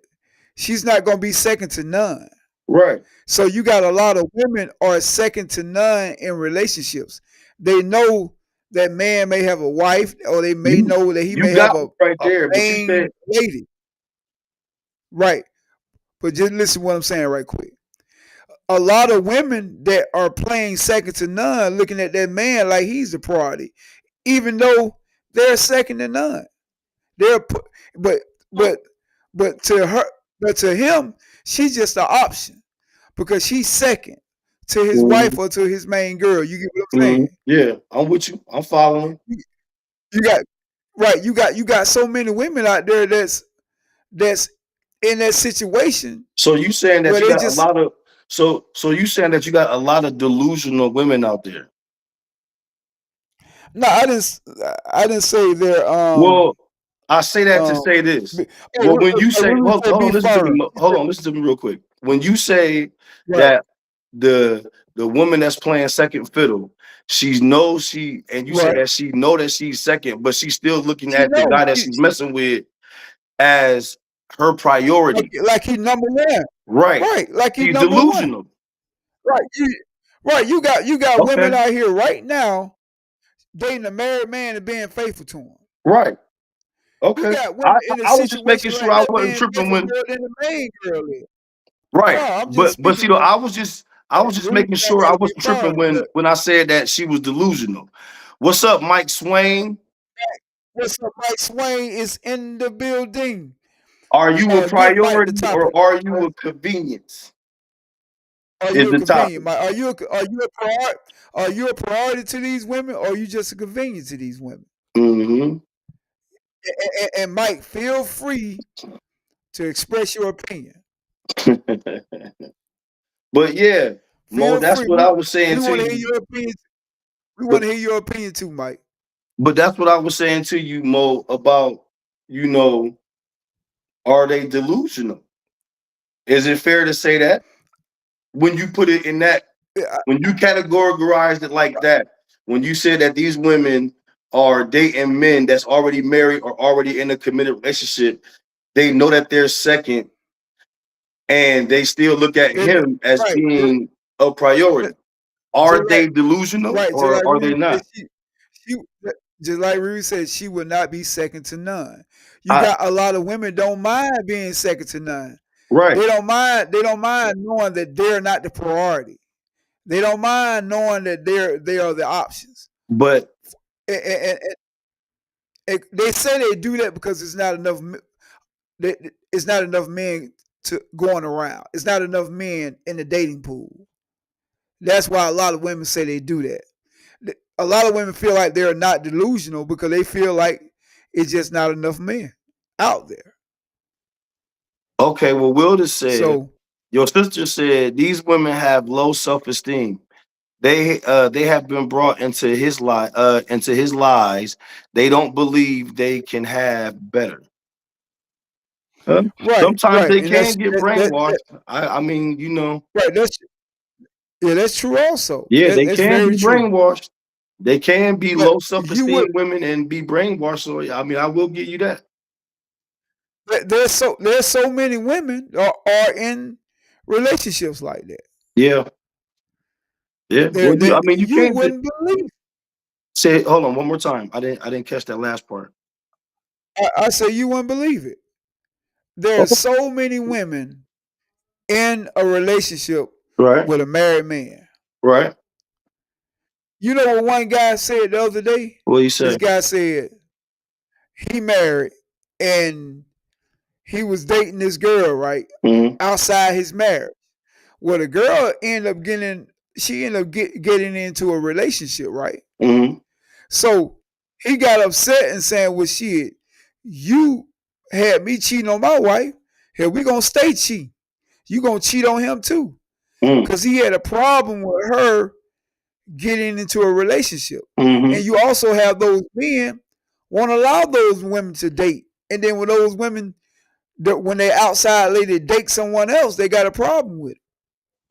she's not gonna be second to none. Right. So you got a lot of women are second to none in relationships. They know that man may have a wife, or they may You know that he you may have got me right a there, but you main said lady. Right. But just listen to what I'm saying right quick. A lot of women that are playing second to none, looking at that man like he's the priority, even though they're second to none. They're but but but to her, but to him, she's just an option because she's second to his wife mhm, or to his main girl. You get what I'm mhm. saying? Yeah, I'm with you. I'm following. You got right. You got so many women out there that's in that situation So you saying that where you they got a just lot of so you saying that you got a lot of delusional women out there. No, I didn't say they're Well, I say that to um. say this. Be, Well, when you say, Riri hold, said hold be on, listen to me. firm. He Hold said, on, listen to me real quick. When you say right. that the woman that's playing second fiddle, she knows she, and you say Right. that she know that she's second, but she's still looking She at the knows. guy that she's messing with as her priority. Like he number one. Right. Right. Like he She's number one. delusional. Right. Right. You got women Okay. out here right now dating a married man and being faithful to him. Right. You Okay. got I women in a I was just making situation sure like I that wasn't being tripping faithful when more than the main girl is. No, right. I'm just But see speaking though, of I was just really making I sure I gotta be wasn't tripping firm. But when I said that she was delusional. What's up, Mike Swain? what's up, Mike Swain is in the building. Are you a Good Mike, the priority or topic. are you a convenience? Are Is you a the convenient, topic. Mike? Are you a priority to these women, or are you just a convenience to these women? Hmm. And Mike, feel free to express your opinion. But yeah, Mo, Feel that's free. what I was saying We to want to hear you. your opinion. We want But to hear your opinion too, Mike. that's what I was saying to you, Mo, about you know, are they delusional? Is it fair to say that when you put it in that, Yeah, when you categorized it like that, when you said that these women are dating men that's already married or already in a committed relationship, they know that they're second and they still look at and him as right, being a priority. just Are like they delusional right, just or like are Riri they said, not? she just like Riri said, she would not be second to none. You I got a lot of women don't mind being second to none. right. They don't mind. They don't mind knowing that they're not the priority. They don't mind knowing that they are the options. But And they say they do that because it's not enough. It's not enough men to going around. It's not enough men in the dating pool. That's why a lot of women say they do that. A lot of women feel like they're not delusional because they feel like it's just not enough men out there. okay, well, Wilder said, So your sister said these women have low self-esteem. They have been brought into his lies. They don't believe they can have better. Huh? Sometimes right, they and can get that brainwashed. I mean, you know, right. That's true. Also, yeah, they that's can very be true. brainwashed. They can be But low you would self-esteem women and be brainwashed. So I mean, I will give you that. there's so many women are in relationships like that. Yeah, yeah. Well, I mean, you You can't just wouldn't believe. say. Hold on, one more time. I didn't catch that last part. I say you wouldn't believe it. There are Oh, so many women in a relationship right, with a married man. right. You know what one guy said the other day? What you This say? guy said he married and he was dating this girl, right? Hmm. Outside his marriage. Well, the girl ended up getting into a relationship, right? Hmm. So he got upset and saying, well, shit, you had me cheating on my wife. Here, we gonna stay cheating. You gonna cheat on him too. Hmm. Because he had a problem with her getting into a relationship. Hmm. And you also have those men won't allow those women to date. And then when those women, when they outside lady date someone else, they got a problem with it.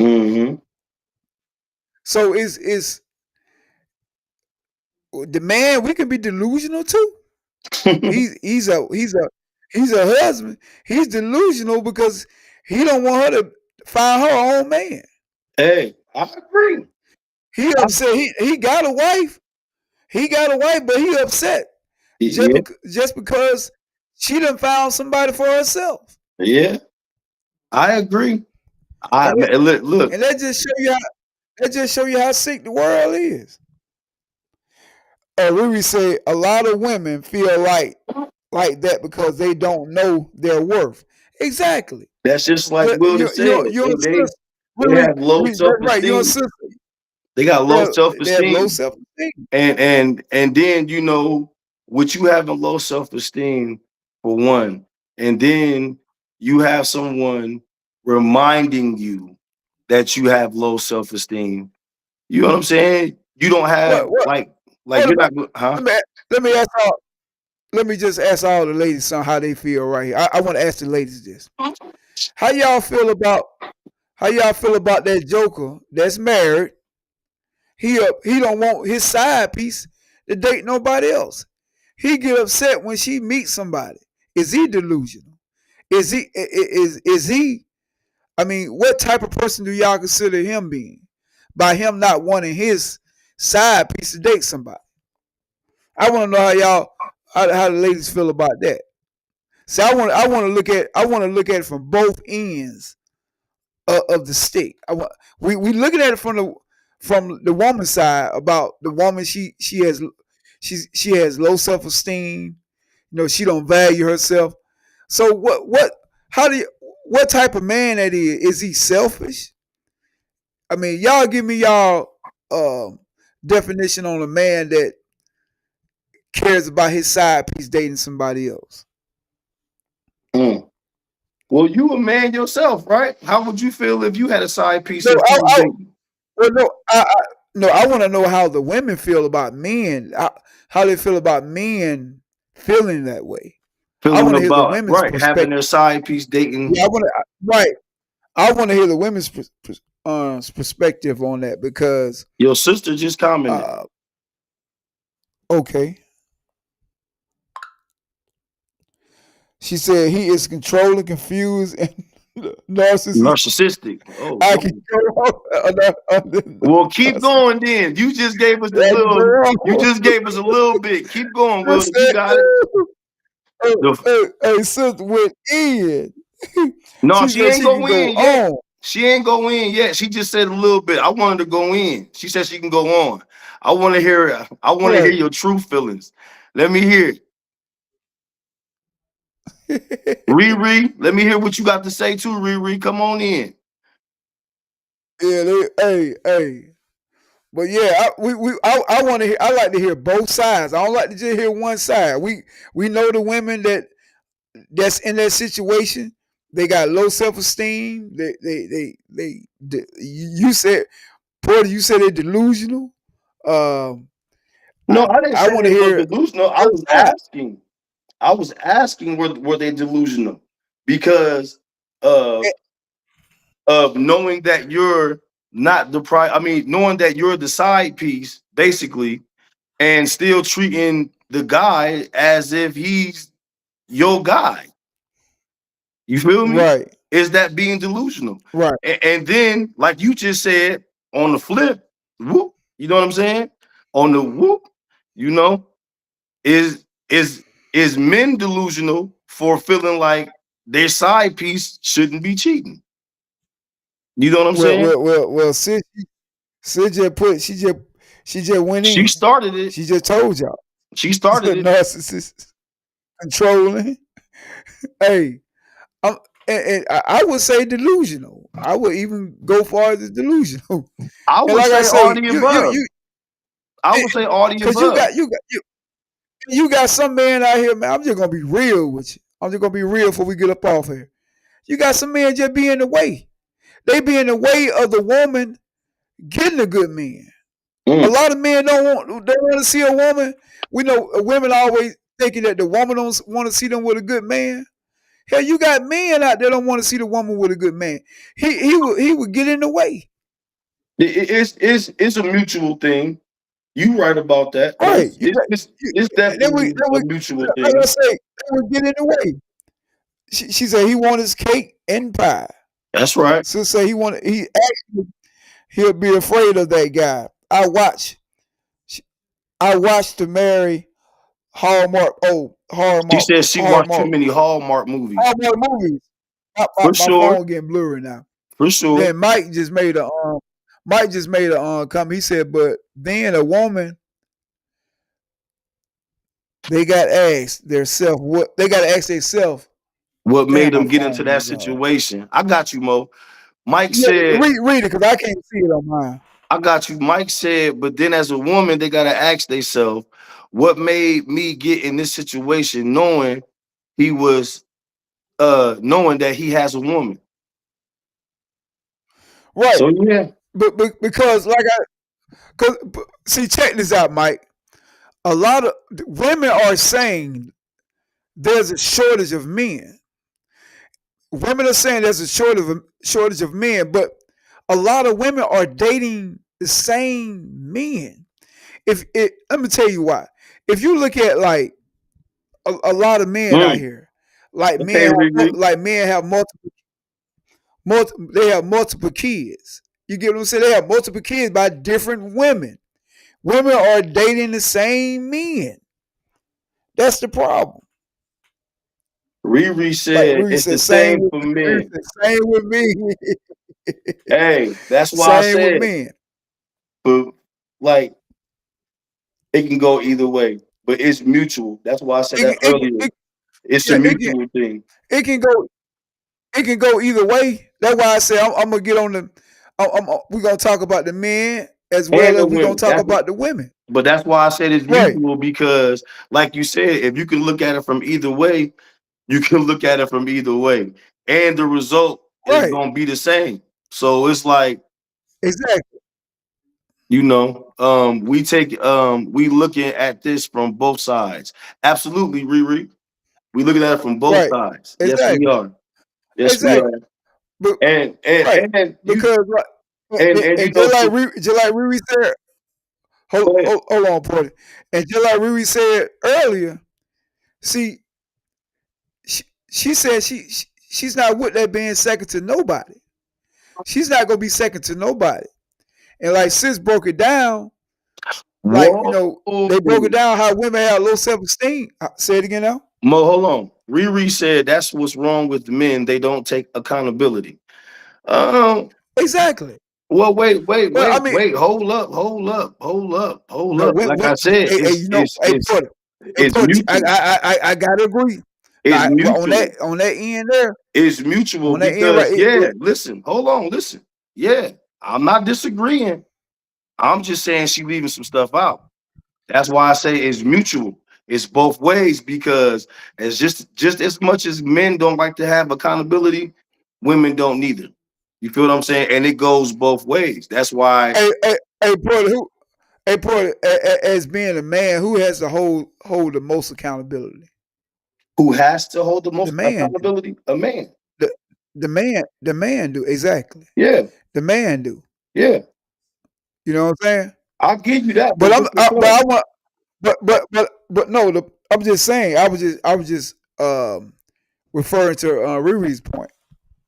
Hmm. So is the man, we can be delusional too. He's a husband. He's delusional because he don't want her to find her own man. Hey, I agree. He I, upset. He got a wife. He got a wife, but he upset yeah, just because she done found somebody for herself. yeah, I agree. And that, Look, and that just show you how sick the world is. Riri said a lot of women feel like that because they don't know their worth. Exactly. that's just like Wilder said. You insist. They have low That's right. You self-esteem. insist. They got low They have low self-esteem. self esteem. And then you know, with you having low self-esteem for one, and then you have someone reminding you that you have low self-esteem. You know what I'm saying? You don't have What like Like you're not, huh? Let me let me ask all. Let me just ask all the ladies some how they feel right here. I want to ask the ladies this: How y'all feel about that Joker that's married? He don't want his side piece to date nobody else. He get upset when she meets somebody. Is he delusional? Is he? I mean, what type of person do y'all consider him being by him not wanting his side piece to date somebody? I want to know how the ladies feel about that. See, I want to look at it from both ends of the stick. We looking at it from the woman's side about the woman she has low self esteem. You know, she don't value herself. So what type of man that is? Is he selfish? I mean, y'all give me y'all definition on a man that cares about his side piece dating somebody else. Mm. Well, you a man yourself, right? How would you feel if you had a side piece No, that you was dating? well, I want to know how the women feel about men. How they feel about men feeling that way. I Feeling want to hear the about women's right, having perspective. their side piece dating. Yeah, I want to hear the women's perspective on that because Your sister just commented. okay. She said he is controlling, confused, and narcissistic. Narcissistic. Oh, I no. can go. Well, keep going then. You just gave us a little. You just gave us a little bit. Keep going, Will. You got it. Hey, sister went in. No, she ain't can go go in yet. on. She ain't go in yet. She just said a little bit. I wanted to go in. She said she can go on. I want to hear. I want to hear your true feelings. Let me hear it. Riri, let me hear what you got to say too, Riri. Come on in. Yeah, hey. But yeah, I want to hear. I like to hear both sides. I don't like to just hear one side. We know the women that's in that situation. They got low self esteem. You said, Porter, you said they're delusional. No, I didn't I say want to they were hear. delusional. I was asking. I was asking were they delusional because of knowing that you're not the I mean, knowing that you're the side piece, basically, and still treating the guy as if he's your guy. You feel me? Right. Is that being delusional? Right. And then, like you just said, on the flip, whoop, you know what I'm saying? On the whoop, you know, is is men delusional for feeling like their side piece shouldn't be cheating? You know what I'm saying? Well. Sid she just went She in. started it. She just told y'all. She started it. Narcissist, controlling. Hey, and I would say delusional. I would even go far as delusional. I And would like I say say, all the above. I would say all the because above. you got some man out here, man. I'm just gonna be real with you. I'm just gonna be real before we get up off here. You got some men just be in the way. They be in the way of the woman getting a good man. A lot of men don't want to see a woman. We know women always thinking that the woman don't want to see them with a good man. Hell, you got men out there don't want to see the woman with a good man. He would get in the way. It's a mutual thing. You right about that. Right. It's definitely a mutual thing. Like I say, they would get in the way. She said he want his cake and pie. That's right. So say he'll be afraid of that guy. I watched to marry Hallmark. Oh, Hallmark. She said she watched too many Hallmark movies. Hallmark movies. For sure. Phone getting blurry now. For sure. Then Mike just made a comment. He said, but then a woman, they got asked themselves what they got to ask themselves. What made them get into that situation? I got you, Mo. Mike said, read it because I can't see it on mine. I got you. Mike said, but then as a woman, they gotta ask themselves, what made me get in this situation, knowing he was knowing that he has a woman. Right. So yeah. But because see, check this out, Mike. A lot of women are saying there's a shortage of men. Women are saying there's a shortage of men, but a lot of women are dating the same men. Let me tell you why. If you look at like a lot of men out Mm. here, like Okay, Riri. men have they have multiple kids. You get what I'm saying? They have multiple kids by different women. Women are dating the same men. That's the problem. Riri Like said Riri it's the said, same same with for Riri men. said, same with me. Hey, that's why I Same with said, men. but like it can go either way, but it's mutual. That's why I said It, that it, earlier. it, It's a yeah, mutual thing. it can go it can go either way. That's why I say I'm gonna get on the. We're gonna talk about the men as And well the as we're gonna women. talk about the women. But that's why I said it's Right, mutual because, like you said, if you can look at it from either way, you can look at it from either way, and the result is right, gonna be the same. So it's like, exactly, we looking at this from both sides. Absolutely, Riri. We looking at it from both right, sides. Yes, we exactly, are. Yes, we exactly. are. But And right, and and you because right, and and just like Riri said, go ahead. hold on, Porter. And just like Riri said earlier, see, she said she's not with that being second to nobody. She's not gonna be second to nobody. And like sis broke it down, like Whoa. they broke it down how women have low self esteem. Say it again now. Mo, hold on. Riri said that's what's wrong with men. They don't take accountability. Um, Exactly. well, Well, I mean, hold no, up. Like I said, hey, Porter, hey, it's Porter, mutual. I gotta agree. It's Now, mutual. on that end there, It's mutual on that end because right, listen, hold on, listen. Yeah, I'm not disagreeing. I'm just saying she leaving some stuff out. That's why I say it's mutual. It's both ways because it's just as much as men don't like to have accountability, women don't neither. You feel what I'm saying? And it goes both ways. That's why hey, Porter, Porter, as being a man, who has to hold the most accountability? who has to hold the The most man do. accountability? A man. The man do exactly. Yeah, The man do. yeah. You know what I'm saying? I'll give you that, But but I'm, what's the but point? I want, but no. I'm just saying. I was just referring to Riri's point,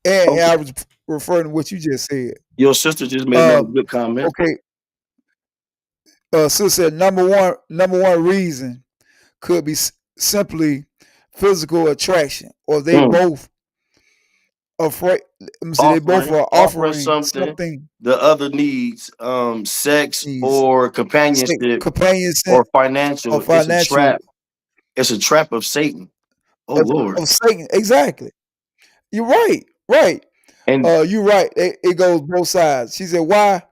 and Okay. I was referring to what you just said. Your sister just made another Um, good comment. okay. Sis said number one reason could be simply physical attraction, or they Mm. both afraid. Let me see. They both Offering, are offering offering something. something The other needs, sex needs or companionship companionship or financial. or It's a financial trap. It's a trap of Satan. Oh Lord. of Satan. Exactly. You're right. Right. And You're right. It goes both sides. She said, "Why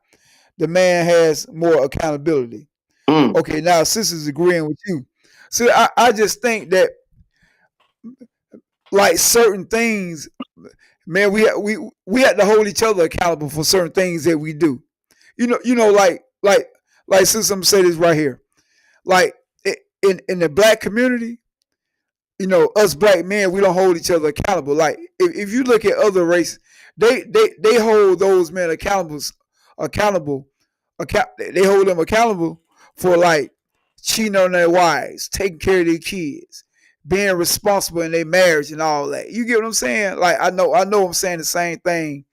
the man has more accountability?" mm, Okay, now sisters agreeing with you. So I just think that like certain things, man, we have to hold each other accountable for certain things that we do. Like since I'm gonna say this right here, like in the black community, us black men, we don't hold each other accountable. Like if you look at other races, they hold those men accountable, they hold them accountable for like cheating on their wives, taking care of their kids, being responsible in their marriage and all that. You get what I'm saying? Like I know I'm saying the same thing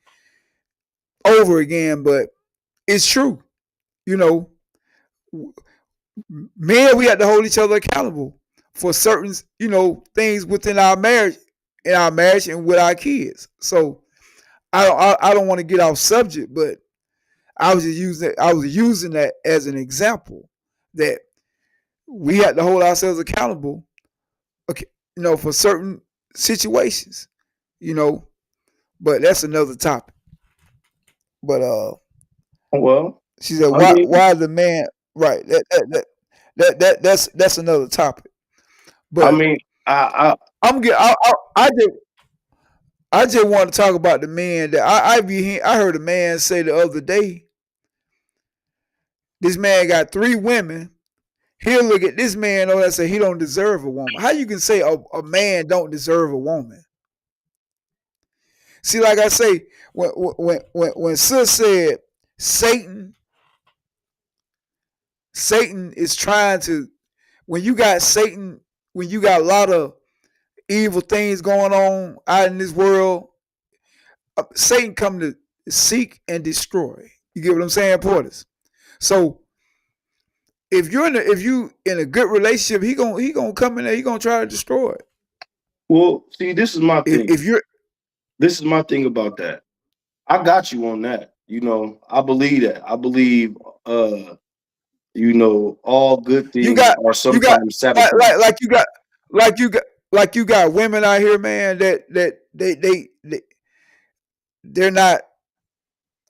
over again, but it's true. You know, men, we have to hold each other accountable for certain, things within our marriage, and with our kids. So I don't want to get off subject, but I was using that as an example that we had to hold ourselves accountable, okay, for certain situations, you know. But that's another topic. But well, she said, I mean, why the man? Right. That's another topic. I But mean, I I'm get. I just want to talk about the man that I heard a man say the other day. This man got 3 women he'll look at this man and say he don't deserve a woman. How you can say a man don't deserve a woman? See, like I say, when Sis said Satan is trying to, when you got Satan, when you got a lot of evil things going on out in this world, Satan come to seek and destroy. You get what I'm saying, Portis? So if you in a good relationship, he gonna come in there, he gonna try to destroy it. Well, see, this is my thing. If you're This is my thing about that. I got you on that. You know, I believe that. I believe you know, all good you things got are sometimes sabotaged. like you got women out here, man, that they're not.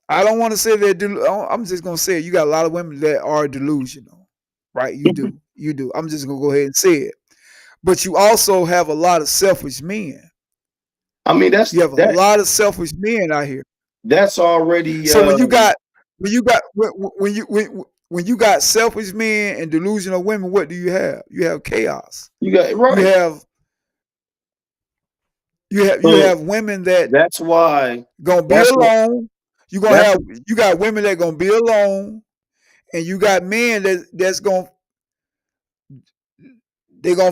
I don't want to say they're. I'm just gonna say it. You got a lot of women that are delusional, right? You do. I'm just gonna go ahead and say it. But you also have a lot of selfish men. I mean, You have a lot of selfish men out here. that's already So when you got selfish men and delusional women, what do you have? You have chaos. you got right. You have women that That's why gonna be alone. You got women that gonna be alone, and you got men that's gonna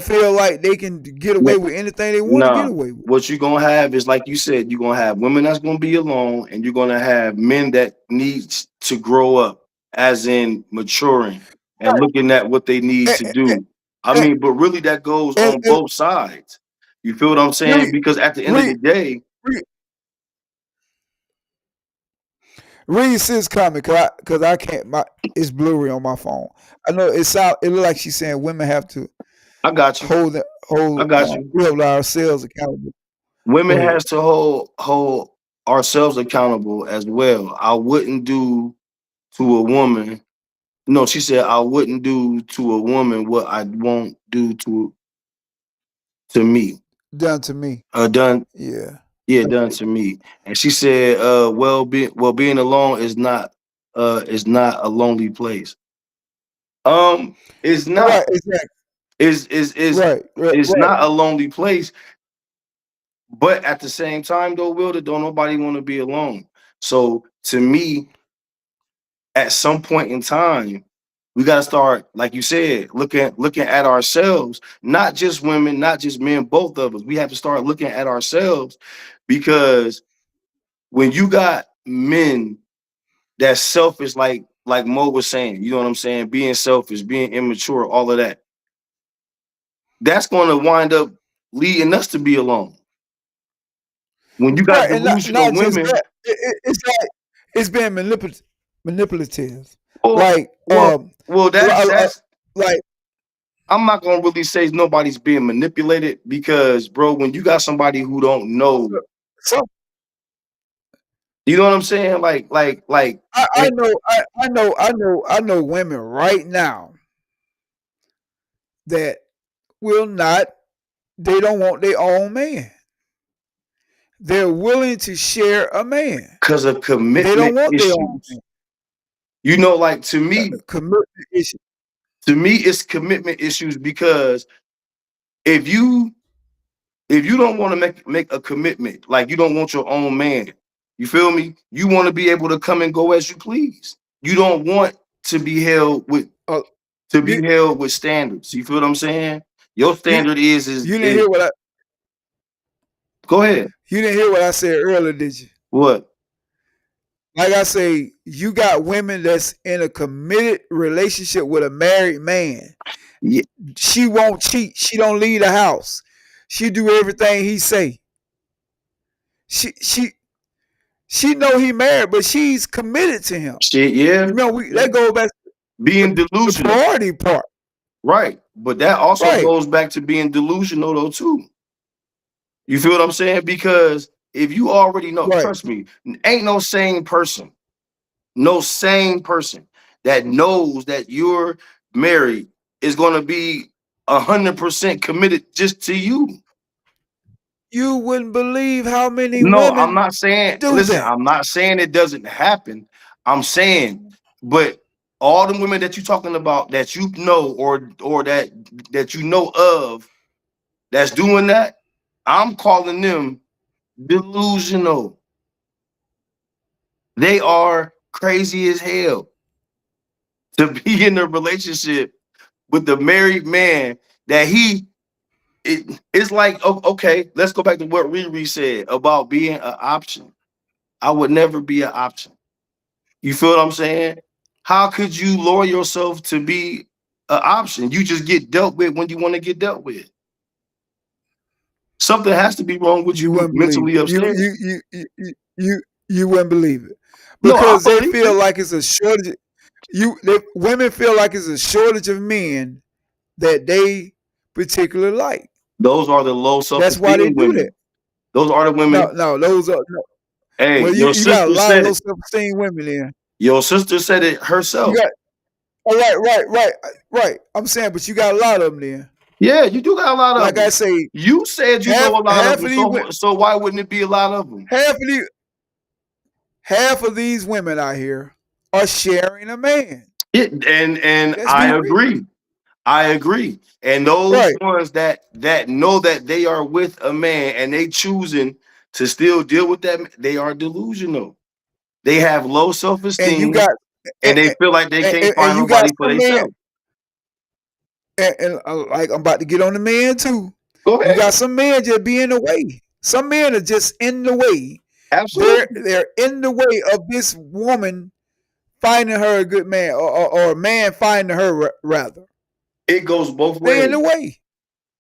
feel like they can get away with anything they want to get away with. What you're gonna have is, like you said, you're gonna have women that's gonna be alone, and you're gonna have men that needs to grow up, as in maturing and looking at what they need to do. I mean, but really that goes on both sides. You feel what I'm saying? Because at the end of the day, read Sis' comment, cause I can't. It's blurry on my phone. I know it look like she's saying women have to. I got you. Hold. I got you. We hold ourselves accountable. Women has to hold ourselves accountable as well. I wouldn't do to a woman. No, she said I wouldn't do to a woman what I won't do to me. Done to me. Done. Yeah. Yeah, done to me. And she said, being alone is not a lonely place. It's not. Right, exactly. It's not a lonely place. But at the same time, though, Wilder, don't nobody want to be alone. So to me, at some point in time, we got to start, like you said, looking at ourselves, not just women, not just men, both of us. We have to start looking at ourselves, because when you got men that's selfish, like Mo was saying, you know what I'm saying, being selfish, being immature, all of that, that's going to wind up leading us to be alone. When you got delusional women, it's like it's being manipulative. That's like I'm not gonna really say nobody's being manipulated, because, bro, when you got somebody who don't know, you know what I'm saying? I know women right now that will not. They don't want their own man. They're willing to share a man because of commitment they don't want issues. Their own man. You know, like to me, commitment issues. To me, it's commitment issues, because if you don't want to make a commitment, like you don't want your own man, you feel me? You want to be able to come and go as you please. You don't want to be held with held with standards. You feel what I'm saying? Your standard is you didn't hear what I. Go ahead. You didn't hear what I said earlier, did you? What? Like I say, you got women that's in a committed relationship with a married man. Yeah. She won't cheat. She don't leave the house. She do everything he say. She know he married, but she's committed to him. Shit, yeah. You know, that goes back to being delusional. The priority part. Right. But that also goes back to being delusional, though, too. You feel what I'm saying? Because if you already know, trust me, ain't no sane person that knows that you're married is going to be 100% committed just to you. You wouldn't believe how many women. No, I'm not saying. Listen, I'm not saying it doesn't happen. I'm saying, but all the women that you talking about that you know or that you know of that's doing that, I'm calling them delusional. They are crazy as hell to be in a relationship with the married man that it's like, okay, let's go back to what Riri said about being an option. I would never be an option. You feel what I'm saying? How could you lower yourself to be an option? You just get dealt with when you want to get dealt with. Something has to be wrong with You you wouldn't believe mentally it. upstairs. You wouldn't believe it No, I because they believe feel it. like it's a shortage. Women feel like it's a shortage of men that they particularly like. Those are the low That's why they self-esteem do that. women. Those are the No, women. no, those are no. Hey, Well, your you got a sister lot of said low it. self esteem women there. Your sister said it You herself. got right. I'm saying, but you got a lot of them there. Yeah, you do got a lot of Like I them. say, You said you know half a lot of half them, of these so why wouldn't it be a lot of them? half of these women out here are sharing a man. And Let's be I real. agree. I agree. And those Right. ones that know that they are with a man and they choosing to still deal with that, they are delusional. They have low And you self-esteem got and they feel like they can't and find you got nobody for some men themselves. and like I'm about to get on the men too. Go You ahead. got some men just be in the way. Some men are just in the way. Absolutely. They're in the way of this woman finding her a good man, or a man finding her rather. It goes both They in ways. the way.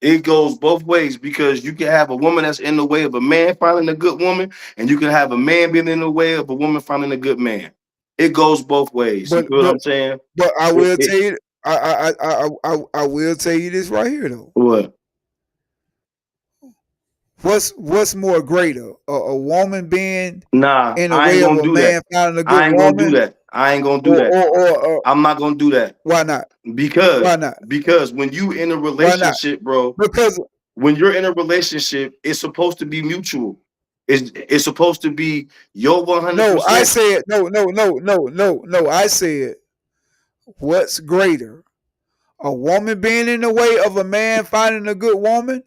It goes both ways because you can have a woman that's in the way of a man finding a good woman, and you can have a man being in the way of a woman finding a good man. It goes both ways. You But feel what I'm saying? I It, will it, tell you, I will tell you this right here though. what? What's more greater, a woman being Nah, in the I ain't way of gonna a do that. man finding a good I ain't gonna do woman, that. I ain't gonna do that. or I'm not gonna do that why not? because Why not? when you in a Why not? relationship, bro, Because when you're in a relationship, it's supposed to be mutual. It's supposed to be your no, I 100%. said no. I said what's greater, a woman being in the way of a man finding a good woman,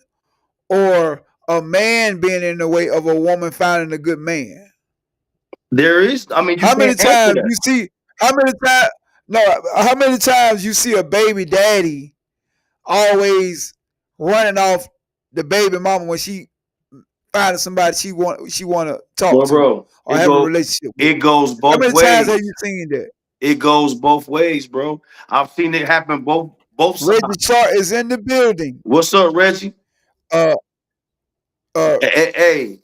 or a man being in the way of a woman finding a good man? There is, I mean, you How many can't answer times that. you see? How many times? No, how many times you see a baby daddy always running off the baby mama when she finding somebody she want to talk Well, to bro, or have a relationship with? it goes How both many times have you ways. seen that? It goes both ways, bro. I've seen it happen both Reggie sides. Chart is in the building. What's up, Reggie? Uh, uh, Hey,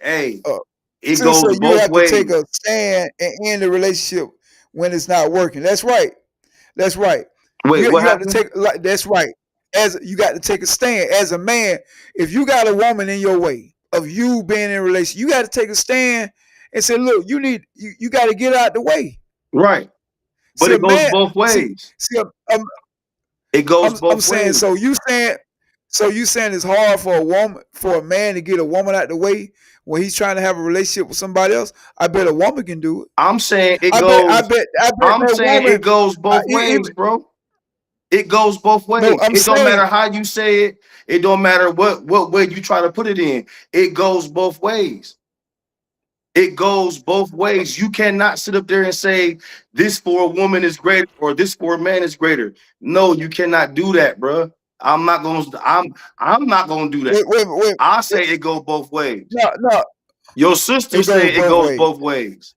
uh, it Sister, goes you both have to take ways. a stand and end the relationship when it's not working. That's right. That's right. Wait, what You have to happened? take like that's right. As you got to take a stand as a man. If you got a woman in your way of you being in a relationship, you got to take a stand and say, look, you got to get out the way. Right. But See a it goes man. both ways. See It goes I'm both saying ways. so you saying it's hard for a man to get a woman out the way when he's trying to have a relationship with somebody else. I bet a woman can do it. I'm saying it I goes. bet I'm that saying woman. it goes both Even ways, bro. It goes both no, ways. I'm It don't saying matter how you say it. It don't matter what way you try to put it in. It goes both ways. It goes both ways. You cannot sit up there and say this for a woman is greater or this for a man is greater. No, you cannot do that, bro. I'm not gonna do that. wait. I say it goes both ways. No, Your sister it goes said it both goes ways. both ways.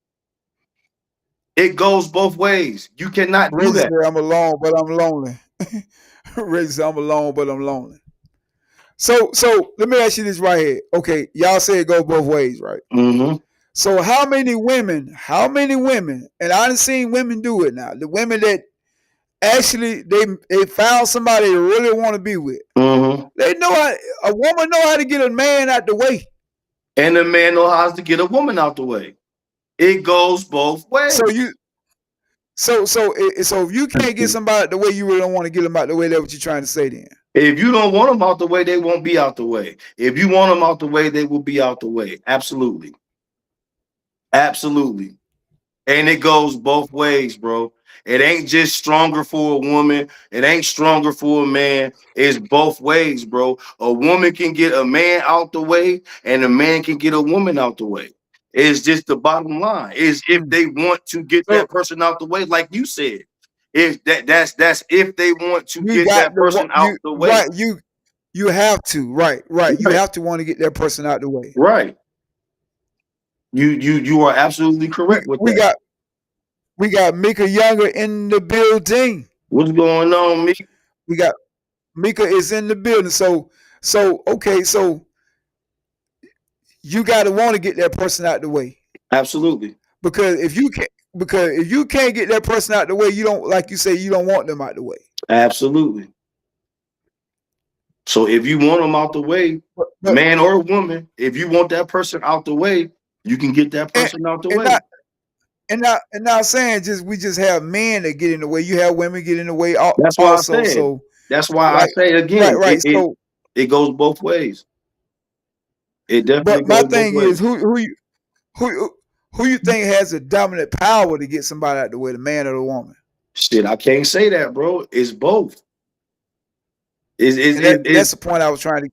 It goes both ways. You cannot do Reggie said, that. I'm alone, but I'm lonely. Reggie said, I'm alone, but I'm lonely. So let me ask you this right here. Okay, y'all say it goes both ways, right? Mm-hmm. So how many women, and I've seen women do it now. The women that actually they found somebody they really want to be with. Mm-hmm. They know a woman know how to get a man out the way. And the man knows how to get a woman out the way. It goes both So ways. you so if you can't get somebody out the way, you really don't want to get them out the way. That's what you're trying to say then. If you don't want them out the way, they won't be out the way. If you want them out the way, they will be out the way. Absolutely. Absolutely. And it goes both ways, bro. It ain't just stronger for a woman. It ain't stronger for a man. It's both ways, bro. A woman can get a man out the way, and a man can get a woman out the way. It's just the bottom line. Is if Mm. they want to get So that person out the way, like you said. If that's if they want to you get got that person out you the way. right you have to right you Right, have to want to get that person out the way. right. You are absolutely We correct with we that. got we got Mika Younger in the building. What's going on, me? We got Mika is in the building. So okay, so you got to want to get that person out the way Absolutely. because if you can't get that person out the way, you don't like you say you don't want them out the way. Absolutely. So if you want them out the way, But man or woman, if you want that person out the way, you can get that and, person out the and way. not and not saying just we just have men that get in the way. You have women get in the way That's why I also. said. So That's why I like say right again, right. So it goes both ways. It definitely but my goes both thing ways. is who who you think has the dominant power to get somebody out the way, the man or the woman? Shit, I can't say that, bro. It's both. And that's the point I was trying to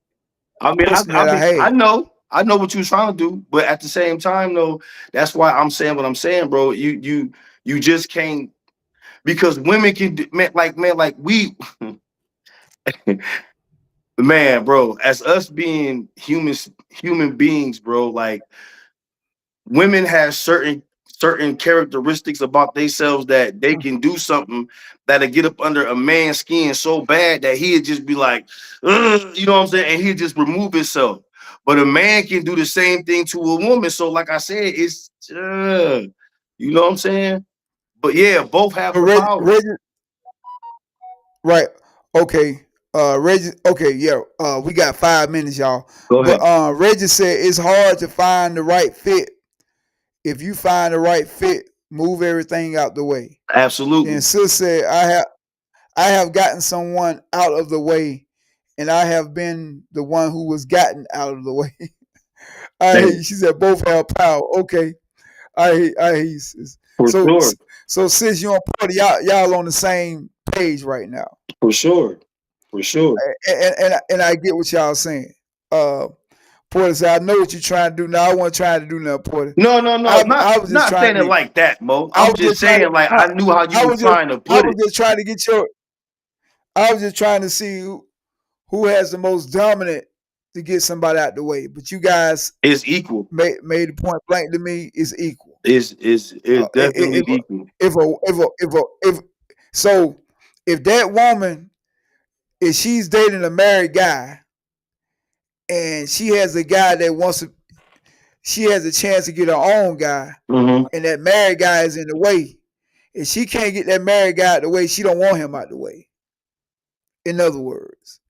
I mean, question that I I had. know what you was trying to do, but at the same time, though, that's why I'm saying what I'm saying, bro. You just can't because women can do, man, like we, man, bro. As us being human beings, bro, like women have certain characteristics about themselves that they can do something that'll get up under a man's skin so bad that he'd just be like, "Ugh," you know what I'm saying, and he'd just remove himself. But a man can do the same thing to a woman. So, like I said, it's you know what I'm saying. But yeah, both have But the power. right. Okay. Reggie. Okay. Yeah. We got 5 minutes, y'all. Go But ahead. Reggie said it's hard to find the right fit. If you find the right fit, move everything out the way. Absolutely. Then Sis said, I have gotten someone out of the way, and I have been the one who was gotten out of the way. I hear you. She said both have power. Okay. I hear you, sis. For So sure. so sis, you on party, y'all on the same page right now. For sure. For sure. And I get what y'all saying. Porter said, I know what you're trying to do. Now I wasn't trying to do nothing, Porter. No, I was just not trying saying to it be, like that, Mo. I I'm was just just trying to saying, like, no, I knew how you I were was just trying to I put was it. just trying to get your I was just trying to see who has the most dominant to get somebody out the way. But you guys It's equal. made the point blank to me is equal. It's definitely If equal. if so if that woman if she's dating a married guy and she has a guy that wants to she has a chance to get her own guy Mm-hmm. and that married guy is in the way. If she can't get that married guy out the way, she don't want him out the way. In other words.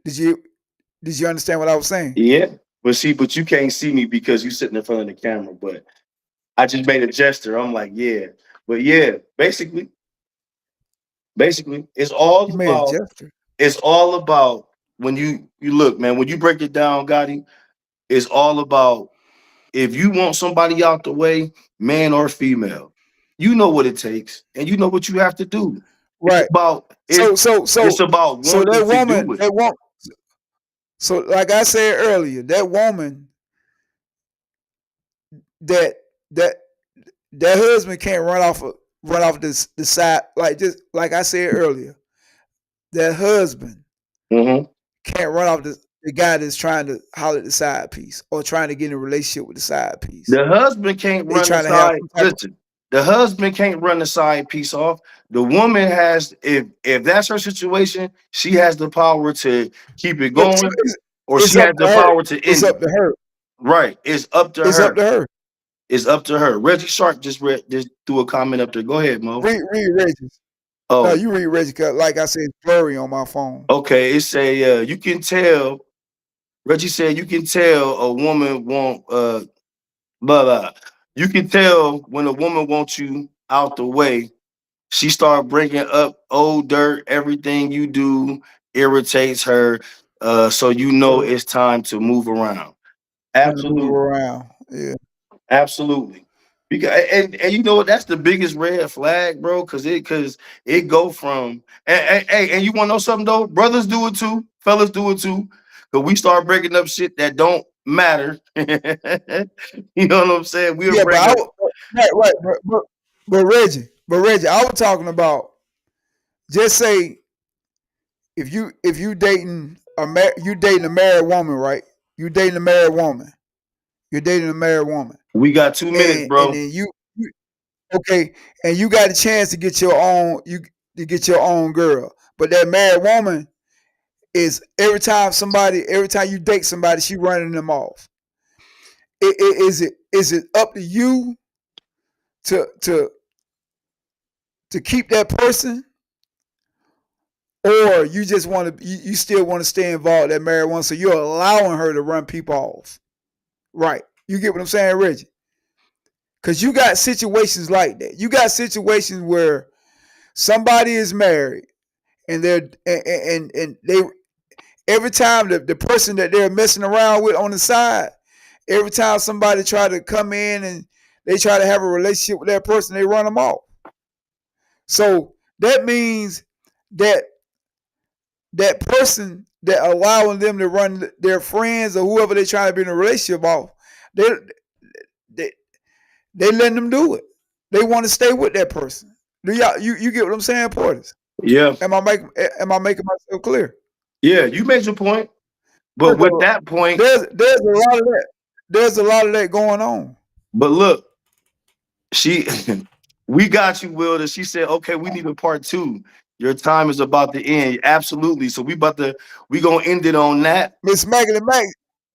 Did you understand what I was saying? Yeah, but you can't see me because you sitting in front of the camera. But I just made a gesture. I'm like, yeah, but yeah, basically, You made a gesture. it's all about when you look, man. When you break it down, Gotti, it's all about if you want somebody out the way, man or female, you know what it takes, and you know what you have to do. Right. It's about So wanting that to woman, do it. so like I said earlier, that woman that that that husband can't run off the side like just like I said earlier. That husband Mm-hmm. can't run off the guy that's trying to holler at the side piece or trying to get in a relationship with the side piece. The husband can't They run the trying to have side. some type of Listen, the husband can't run the side piece off. The woman has, if that's her situation, she has the power to keep it going, or it's she up has to the her. power to It's end it. up to her. Right. It's up to It's up her. to her. It's up to her. Reggie Sharp just threw a comment up there. Go ahead, Mo. Read Reggie's. No, Oh, you read Reggie, cause like I said, it's blurry on my phone. okay. It say you can tell. Reggie said you can tell a woman want blah blah. You can tell when a woman wants you out the way. She start bringing up old dirt. Everything you do irritates her. So you know it's time to move around. Trying to move Absolutely, around. Yeah. absolutely. Because and you know what? That's the biggest red flag, bro. Cause it go from and you want to know something though? Brothers do it too, fellas do it too. Cause we start breaking up shit that don't matter. You know what I'm saying? We'll Yeah, but break up. right, but Reggie, I was talking about just say if you dating you dating a married woman, right? You dating a married woman. You're dating a married woman, We got 2 minutes, and bro. then you okay, and you got a chance to get your own to get your own girl, but that married woman is every time you date somebody, she running them off. Is it up to you to to to keep that person, or you just want to you still want to stay involved in that married one, so you're allowing her to run people off, right? You get what I'm saying, Reggie? Because you got situations like that. You got situations where somebody is married and and they every time the person that they're messing around with on the side, every time somebody try to come in and they try to have a relationship with that person, they run them off. So that means that that person that allowing them to run their friends or whoever they try to be in a relationship off, they they they letting them do it. They want to stay with that person. Do y'all you get what I'm saying, Portis? Yeah, Am I making myself clear? yeah, you made your point. But with that point, There's a lot of that. There's a lot of that going on. but look, she we got you, Wilder. She said, okay, we need a part two. Your time is about to end. Absolutely. So we gonna end it on that. Miss Magdalene Mack,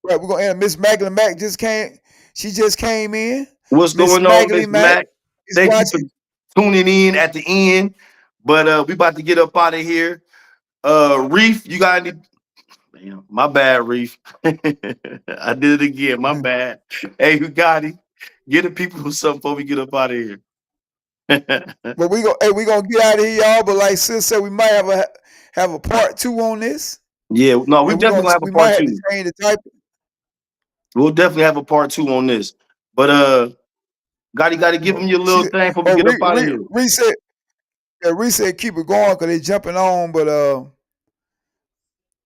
right? We're gonna end. Miss Magdalene Mack just came. She just came in. What's Miss going on, Miss Magdalene Mack Mac? is Thank you for watching. tuning in at the end. But we about to get up out of here. Reef, you got any? Damn, my bad, Reef. I did it again. My bad. Hey, you got it. Get the people something before we get up out of here. But we gonna get out of here, y'all. But like Sis said, we might have a part two on this, Yeah, no, we and definitely gonna have a we might part have to two. change the type. We'll definitely have a part two on this. But got to give them your She little thing before we get up out of here. reset. Yeah, reset. Keep it going because they jumping on. But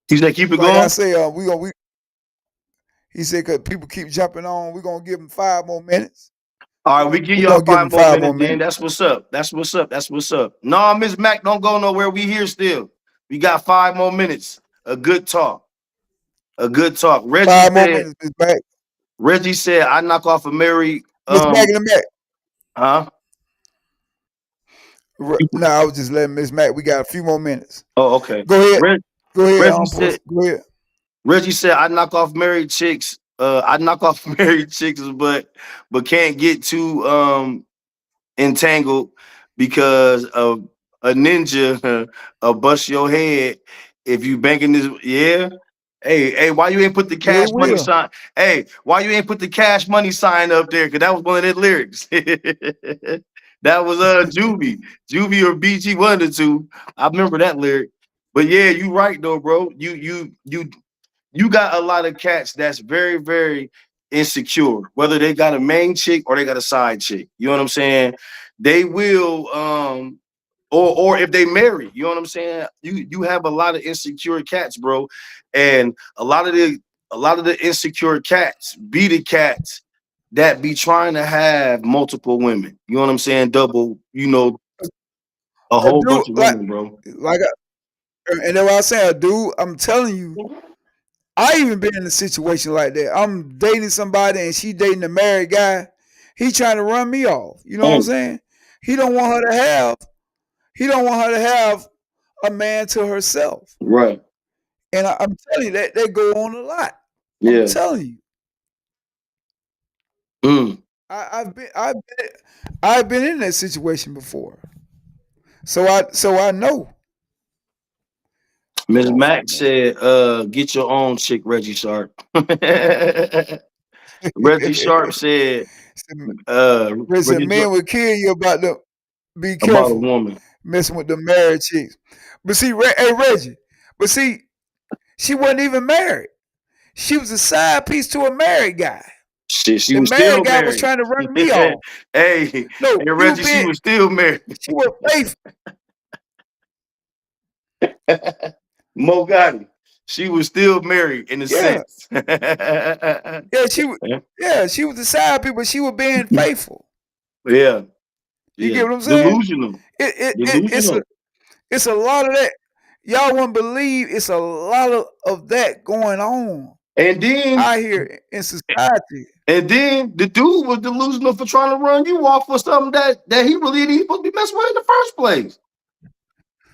He said, keep it like I going. say, we he said because people keep jumping on, we're gonna give them 5 more minutes. All right, we give We're y'all gonna give them 5 more 5 more minutes. Then minutes. that's what's up. That's what's up. That's what's up. No, Miss Mac, don't go nowhere. We here still. We got 5 more minutes. A good talk. A good talk. 5 more minutes, Miss Mac. Reggie said, I knock off a Mary. Miss Mac in the Mac. Huh? No, I was just letting Miss Mac. We got a few more minutes. Oh, okay. Go ahead. Go ahead. Go ahead. Reggie said, I knock off married chicks. I knock off married chicks, but can't get too entangled because of a ninja bust your head if you banking this. Yeah. Hey, why you ain't put the cash money sign? Hey, why you ain't put the cash money sign up there? Cause that was one of their lyrics. That was Juvie or BG, one of the two. I remember that lyric. But yeah, you right though, bro. You got a lot of cats that's very, very insecure, whether they got a main chick or they got a side chick. You know what I'm saying? They will or if they marry, you know what I'm saying? You have a lot of insecure cats, bro. And a lot of the insecure cats be the cats that be trying to have multiple women. You know what I'm saying? Double, a whole bunch of women, bro. And then what I say, dude, I'm telling you, I even been in a situation like that. I'm dating somebody and she dating a married guy. He trying to run me off. You know what I'm saying? He don't want her to have a man to herself. Right. And I'm telling you that they go on a lot. Yeah. I'm telling you. I've been in that situation before. So I know. Ms. Mac said, get your own chick, Reggie Sharp. Reggie Sharp said, listen, men will kill you about the be careful about a woman messing with the married chicks. But see, hey Reggie, but see, she wasn't even married. She was a side piece to a married guy. Shit, she The was still married guy was married. trying to run me off. Hey, No, hey Reggie, she was still married. she was faithful. Mo Gotti, she was still married in a Yeah, sense. yeah, she was the side people. She was being faithful. Yeah, You yeah. get what I'm saying? Delusional. It's Delusional. it's a lot of that. Y'all wouldn't believe it's a lot of that going on And then out here in society. the dude was delusional for trying to run you off for something that he really didn't supposed to be messing with in the first place.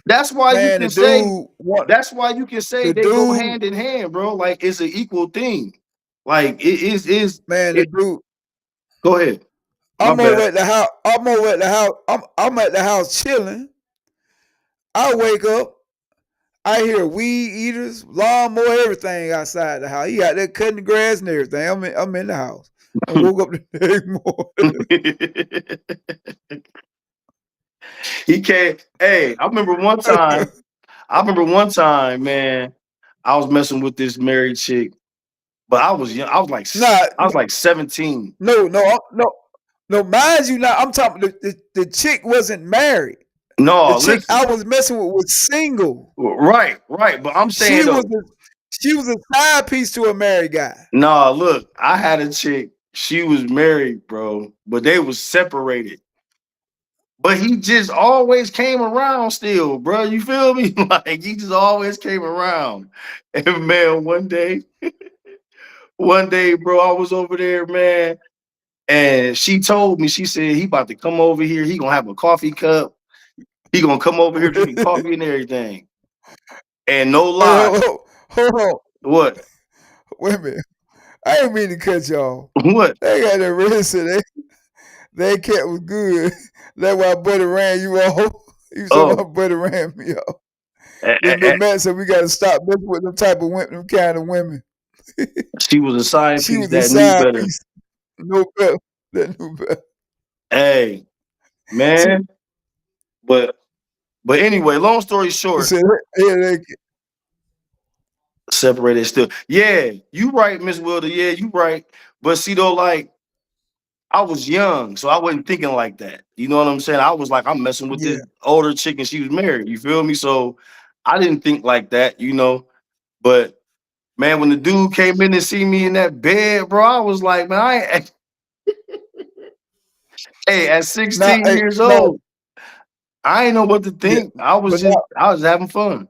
That's why you Man, can say the they go dude, hand in hand, bro. Like it's an equal thing. Like it is man, it, the dude. go ahead. My I'm over bad. at the house. I'm over at the house. I'm at the house chilling. I wake up. I hear weed eaters, lawnmower, everything outside the house. He out there cutting the grass and everything. I'm in the house. I woke up the next morning. He can't. Hey, I remember one time, man, I was messing with this married chick, but I was young. I was like 17. No. Mind you, now I'm talking. The chick wasn't married. No, The chick listen. I was messing with was single. Right. But I'm saying She was a side piece to a married guy. no, look, I had a chick. She was married, bro, but they was separated. But he just always came around still, bro. You feel me? Like he just always came around. And man, one day, bro, I was over there, man, and she told me, she said he about to come over here. He gonna have a coffee cup. He gonna come over here drinking coffee and everything. And no lie. Hold on. What? Wait a minute. I ain't mean to cut y'all. What? They got that red said that cat was good. That's why buddy ran you off. You said my buddy ran me off. Then Matt said we gotta stop messing with them type of women, them kind of women. She was a side She piece was a that knew side better. piece. No better. That knew better. Hey, man. But anyway, long story short, separated still. Yeah, you right, Miss Wilder. Yeah, you right. But see though, like I was young, so I wasn't thinking like that. You know what I'm saying? I was like, I'm messing with this older chick and she was married. You feel me? So I didn't think like that, you know. But man, when the dude came in and see me in that bed, bro, I was like, man, I ain't hey, at 16 years old, I ain't know what to think. I was having fun.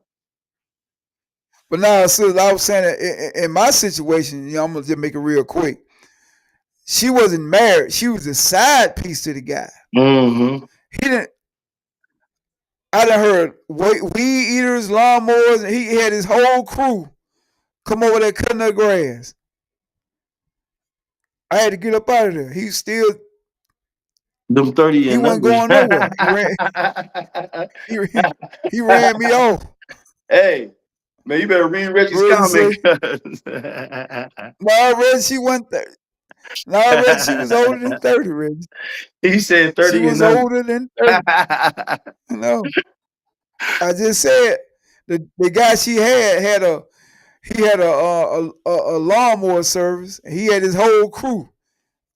But now, since I was saying that in my situation, you know, I'm gonna just make it real quick. She wasn't married. She was a side piece to the guy. Mm-hmm. I done heard weed eaters, lawnmowers, and he had his whole crew come over there cutting the grass. I had to get up out of there. He still them 30 he wasn't going nowhere. He ran me off. Hey, man, you better read Reggie's comment. No, Reggie, she wasn't 30. No, Reggie, she was older than 30, Reggie. He said 30. She was older than 30. No. I just said the guy she had a lawnmower service. And he had his whole crew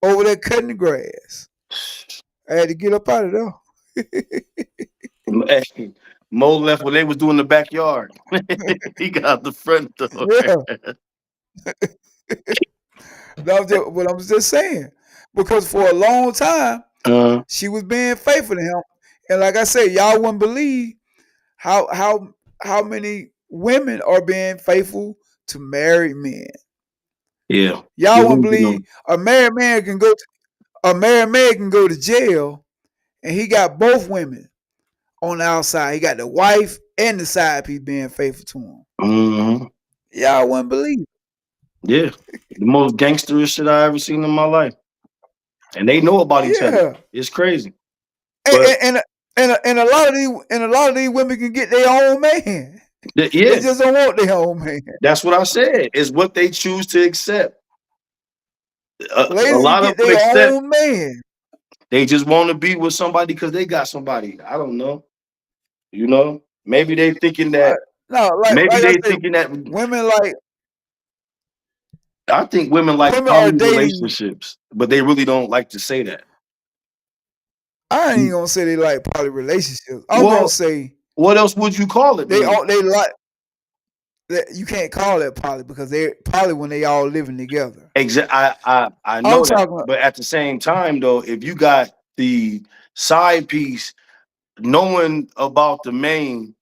over there cutting the grass. I had to get up out of there. Hey, Mo left when they was doing the backyard. He got out the front door. Yeah. What I'm just saying. Because for a long time, she was being faithful to him. And like I said, y'all wouldn't believe how many women are being faithful to married men. Yeah. Y'all wouldn't believe a married man can go to jail and he got both women on the outside. He got the wife and the side piece being faithful to him. Mm-hmm. Y'all wouldn't believe it. Yeah. The most gangsterist shit I ever seen in my life. And they know about each other. It's crazy. And a lot of these women can get their own man. Yeah. They just don't want their own man. That's what I said. It's what they choose to accept. A lot of them their own man. They just want to be with somebody because they got somebody. I don't know. You know, maybe they thinking that. Thinking that women like I think women like Women are poly dating. relationships, but they really don't like to say that. I ain't gonna say they like poly relationships. I'm gonna Well, say what else would you call it then? they like that. You can't call it poly because they're poly when they all living together. I I'm know that, talking. but at the same time, though, if you got the side piece knowing about the main,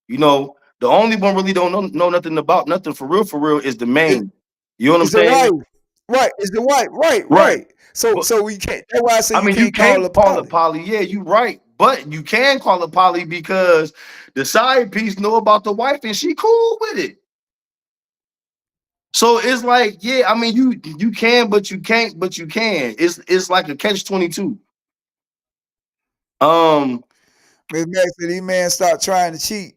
you know, the only one really don't know nothing about nothing for real is the It, main. You know what I'm it's the saying? wife, right? It's the wife, right, Right. right. So But we can't. That's why I say I you mean, you can't call can't it call it poly. poly. Yeah, you right. But you can call it poly because the side piece know about the wife and she cool with it. So it's like, yeah, I mean, you can, but you can't, but you can. It's like a catch-22. Miss Max said these men start trying to cheat,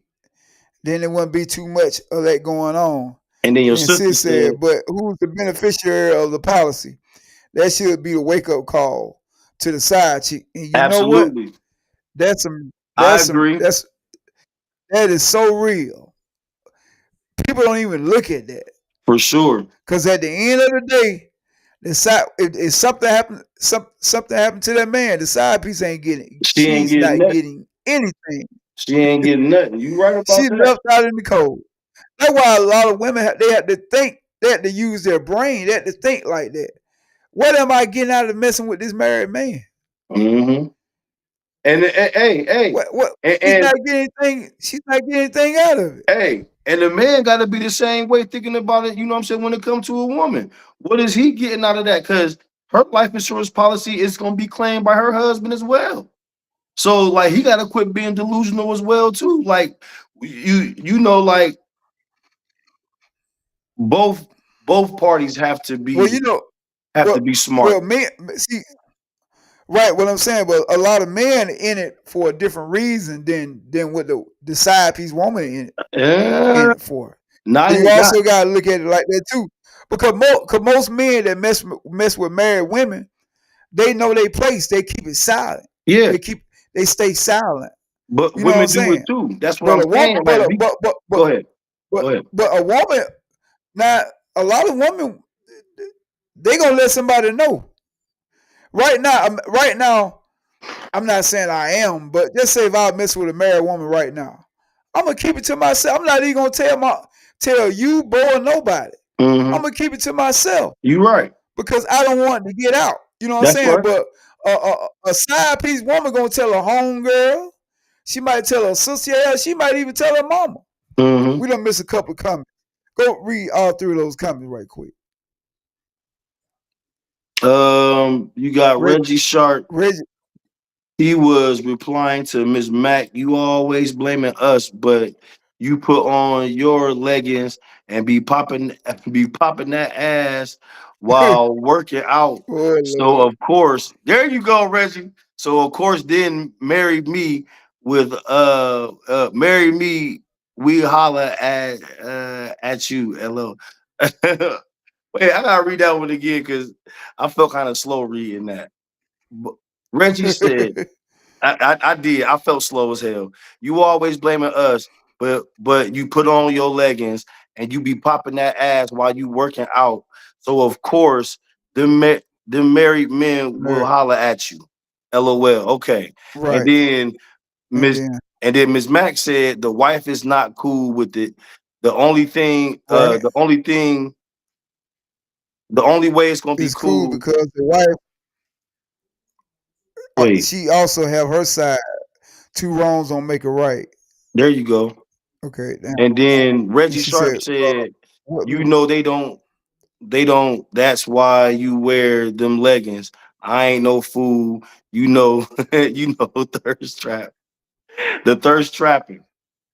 then there wouldn't be too much of that going on. And then your And sister Sis said, said, but who's the beneficiary of the policy? That should be the wake up call to the side chick. And you know what? absolutely. That's some. I That's some. agree That is so real. People don't even look at that for sure. because at the end of the day, the side if something happened, something happened to that man, the side piece ain't getting. She ain't She's getting not nothing. getting anything. She ain't getting nothing. You right about She that. left out in the cold. That's why a lot of women they have to think. They have to use their brain. They have to think like that. What am I getting out of messing with this married man? Mm-hmm. And hey, What? She's and not getting anything. She's not getting anything out of it. hey, and the man got to be the same way thinking about it. You know what I'm saying? When it comes to a woman, what is he getting out of that? Because her life insurance policy is going to be claimed by her husband as well. So like he got to quit being delusional as well too. Like you know like both parties have to Well, be you know, well, smart. men see right what I'm saying, but a lot of men in it for a different reason than what the side piece woman in Yeah, it for. not And you not. also got to look at it like that too, because most men that mess with married women, they know their place. They keep it silent. Yeah, They stay silent. but You know what I'm women do it saying? too. That's what But I'm a woman, saying. Like, we, go ahead, but go ahead. but a woman now a lot of women they gonna let somebody know. Right now, I'm not saying I am, but just say if I mess with a married woman right now, I'm gonna keep it to myself. I'm not even gonna tell you, Bo, or nobody. Mm-hmm. I'm gonna keep it to myself You right. because I don't want to get out. You know what I'm That's saying? right. But a side piece woman gonna tell her homegirl. She might tell her sister. Yeah, she might even tell her mama. Mm-hmm. We done miss a couple of comments. Go read all three of those comments right quick. You got Reggie, Reggie Sharp. Reggie He was replying to Miss Mac. You always blaming us, but you put on your leggings and be popping that ass while working out. oh So Lord. of course, there you go, Reggie. So of course, then marry me. We holler at you. Hello. Wait, I gotta read that one again because I felt kind of slow reading that. But Reggie said, I did. I felt slow as hell. You always blaming us, but you put on your leggings and you be popping that ass while you working out. So of course, the married men will Right. holler at you. LOL. Okay. And Right. then And Miss then Miss Max said the wife is not cool with it. The only thing, right. the only way it's gonna be It's cool cool. because the wife Wait, she also have her side. Two wrongs don't make a right. there you go. Okay. Now, And then and Reggie she Sharp said, said, what you know they don't that's why you wear them leggings. I ain't no fool. You know, you know thirst trap. The thirst trapping.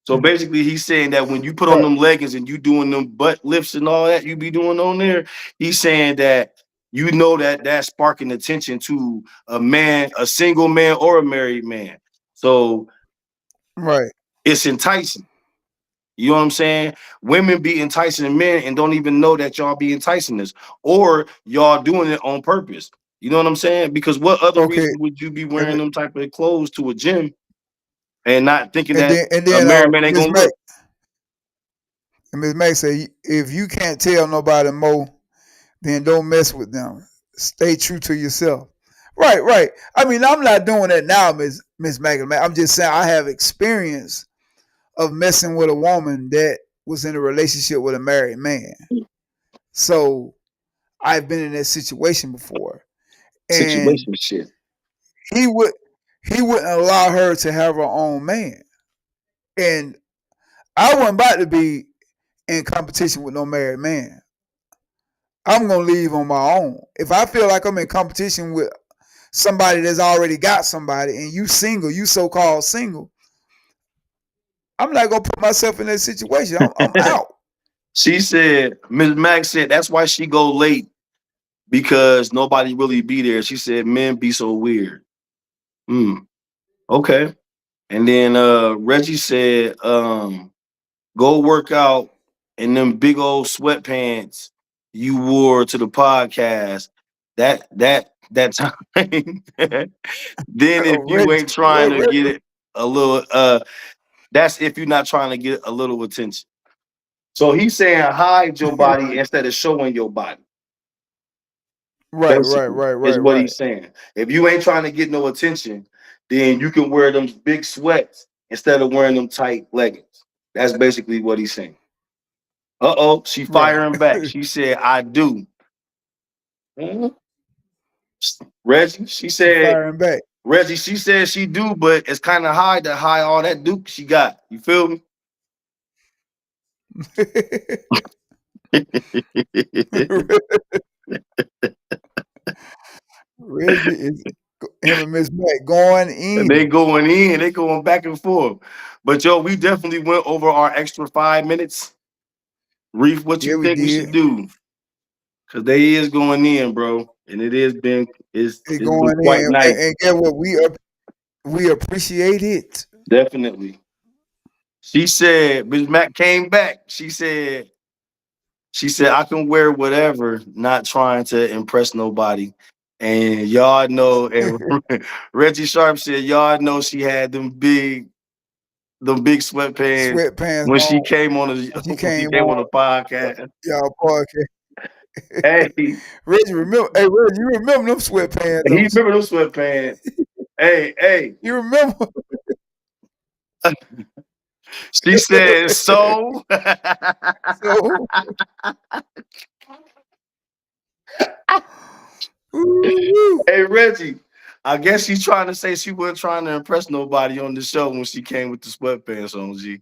So basically he's saying that when you put on right. them leggings and you doing them butt lifts and all that you be doing on there, he's saying that you know that that's sparking attention to a man, a single man or a married man. So Right. it's enticing. You know what I'm saying? Women be enticing men and don't even know that y'all be enticing us, or y'all doing it on purpose. You know what I'm saying? Because what other Okay. reason would you be And, wearing them type of clothes to a gym and not thinking and that then and a then married man ain't Miss gonna Mac look? and Miss Mac say if you can't tell nobody more, then don't mess with them. Stay true to yourself. Right, right. I mean, I'm not doing that now, Miss Maggie. I'm just saying I have experience of messing with a woman that was in a relationship with a married man. So I've been in that situation before, and Situation shit. he would he wouldn't allow her to have her own man, and I wasn't about to be in competition with no married man. I'm gonna leave on my own. If I feel like I'm in competition with somebody that's already got somebody, and you single, you so called single, I'm not gonna put myself in that situation. I'm out. She said, Ms. Max said that's why she go late because nobody really be there. She said men be so weird. Okay. And then Reggie said, go work out in them big old sweatpants you wore to the podcast. That time. Then if you Reggie, ain't trying to get it a little that's if you're not trying to get a little attention. So he's saying hide your body instead of showing your body. right, right, Basically, right, is right, what right. he's saying. If you ain't trying to get no attention, then you can wear them big sweats instead of wearing them tight leggings. That's basically what he's saying. Uh-oh, she Right. firing back. She said, I do. Mhm. Reggie, she She said, firing back. Reggie, she said she do, but it's kind of high to hide all that duke she got. You feel me? Reggie is him and Miss Mac going And they in. going in, they going back and forth. But yo, we definitely went over our extra 5 minutes. Reef, what Yeah, you we think we should did. do? Cause they is going in, bro, and They it's been going quite in, nice, and get what we appreciate it. definitely. She said, Miss Mac came back. She said I can wear whatever, not trying to impress nobody. And y'all know, and Reggie Sharp said y'all know she had them big sweatpants Sweatpants when she on. came on the She when she came came on on the podcast. y'all podcast. Hey, Reggie, remember? Hey, Reggie, you remember them sweatpants, he don't you? remember those sweatpants. Hey. You remember? She said so. So, ooh, Hey Reggie, I guess she's trying to say she wasn't trying to impress nobody on the show when she came with the sweatpants on. G.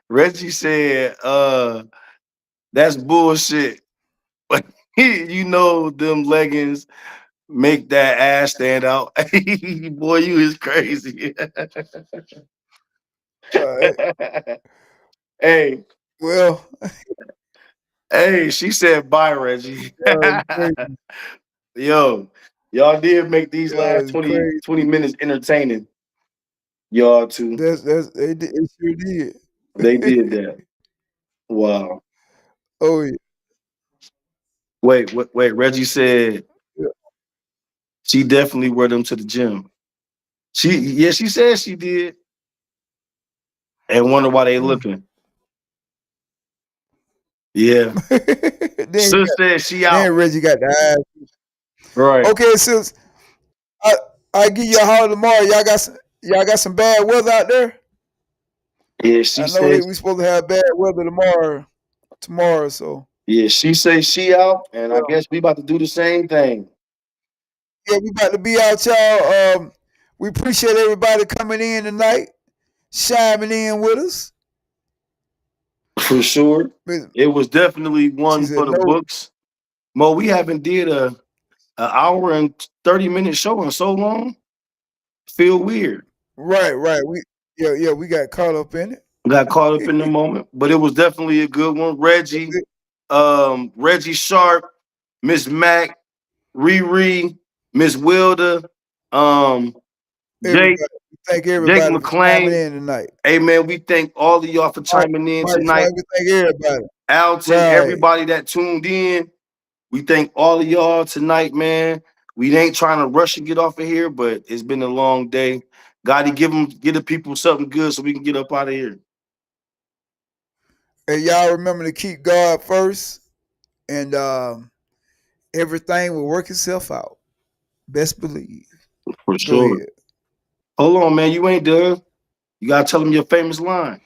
Reggie said, that's bullshit. But you know them leggings make that ass stand out. Boy, you is crazy. uh, hey, well, hey, she said bye, Reggie. it's crazy. Yo, y'all did make these last It's 20, crazy. 20 minutes entertaining. Y'all too. That's it sure did. They did that. Wow. Oh yeah. Wait. Reggie said Yeah. she definitely wear them to the gym. She said she did. And wonder why they Mm. looking. Yeah. then, Sis said she out. then Reggie got the eyes. Right. Okay, sis, I I give you a holler tomorrow. Y'all got some bad weather out there. Yeah, she I know said we supposed to have bad weather tomorrow. So yeah, she say she out, and I well, guess we about to do the same thing. yeah, we about to be out, y'all. We appreciate everybody coming in tonight, chiming in with us. For sure. It was definitely She one said for the no. books. Mo, we haven't did a hour and 30-minute show in so long. Feel weird. Right. Yeah, we got caught up in it. Got caught up in the moment, but it was definitely a good one. Reggie Sharp, Miss Mac, Riri, Miss Wilder, um, Jake, Everybody, thank Jake everybody for chiming McClain. in tonight. Hey man, we thank all of y'all for Mike, chiming in Mike tonight. Frank, we thank everybody. Alton, Right. everybody that tuned in. We thank all of y'all tonight, man. We ain't trying to rush and get off of here, but it's been a long day. Gotta give the people something good so we can get up out of here. And y'all remember to keep God first, and everything will work itself out. Best believe. For Go sure. ahead. Hold on, man. You ain't done. You gotta tell them your famous line.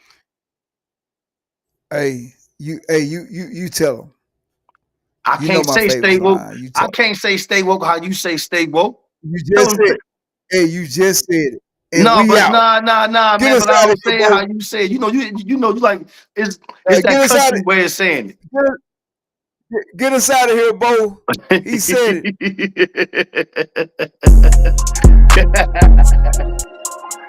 Hey, you tell them. I You know can't my say favorite stay woke. line. You I tell can't say stay woke how you say stay woke. You Tell just them. said, hey, you just said it. And No, we but out. nah, Get man. us But I out of don't here, say it how Bo. you say it. You know, you like it's Get that us out country of way of saying get us out of here, Bo. He said it. it.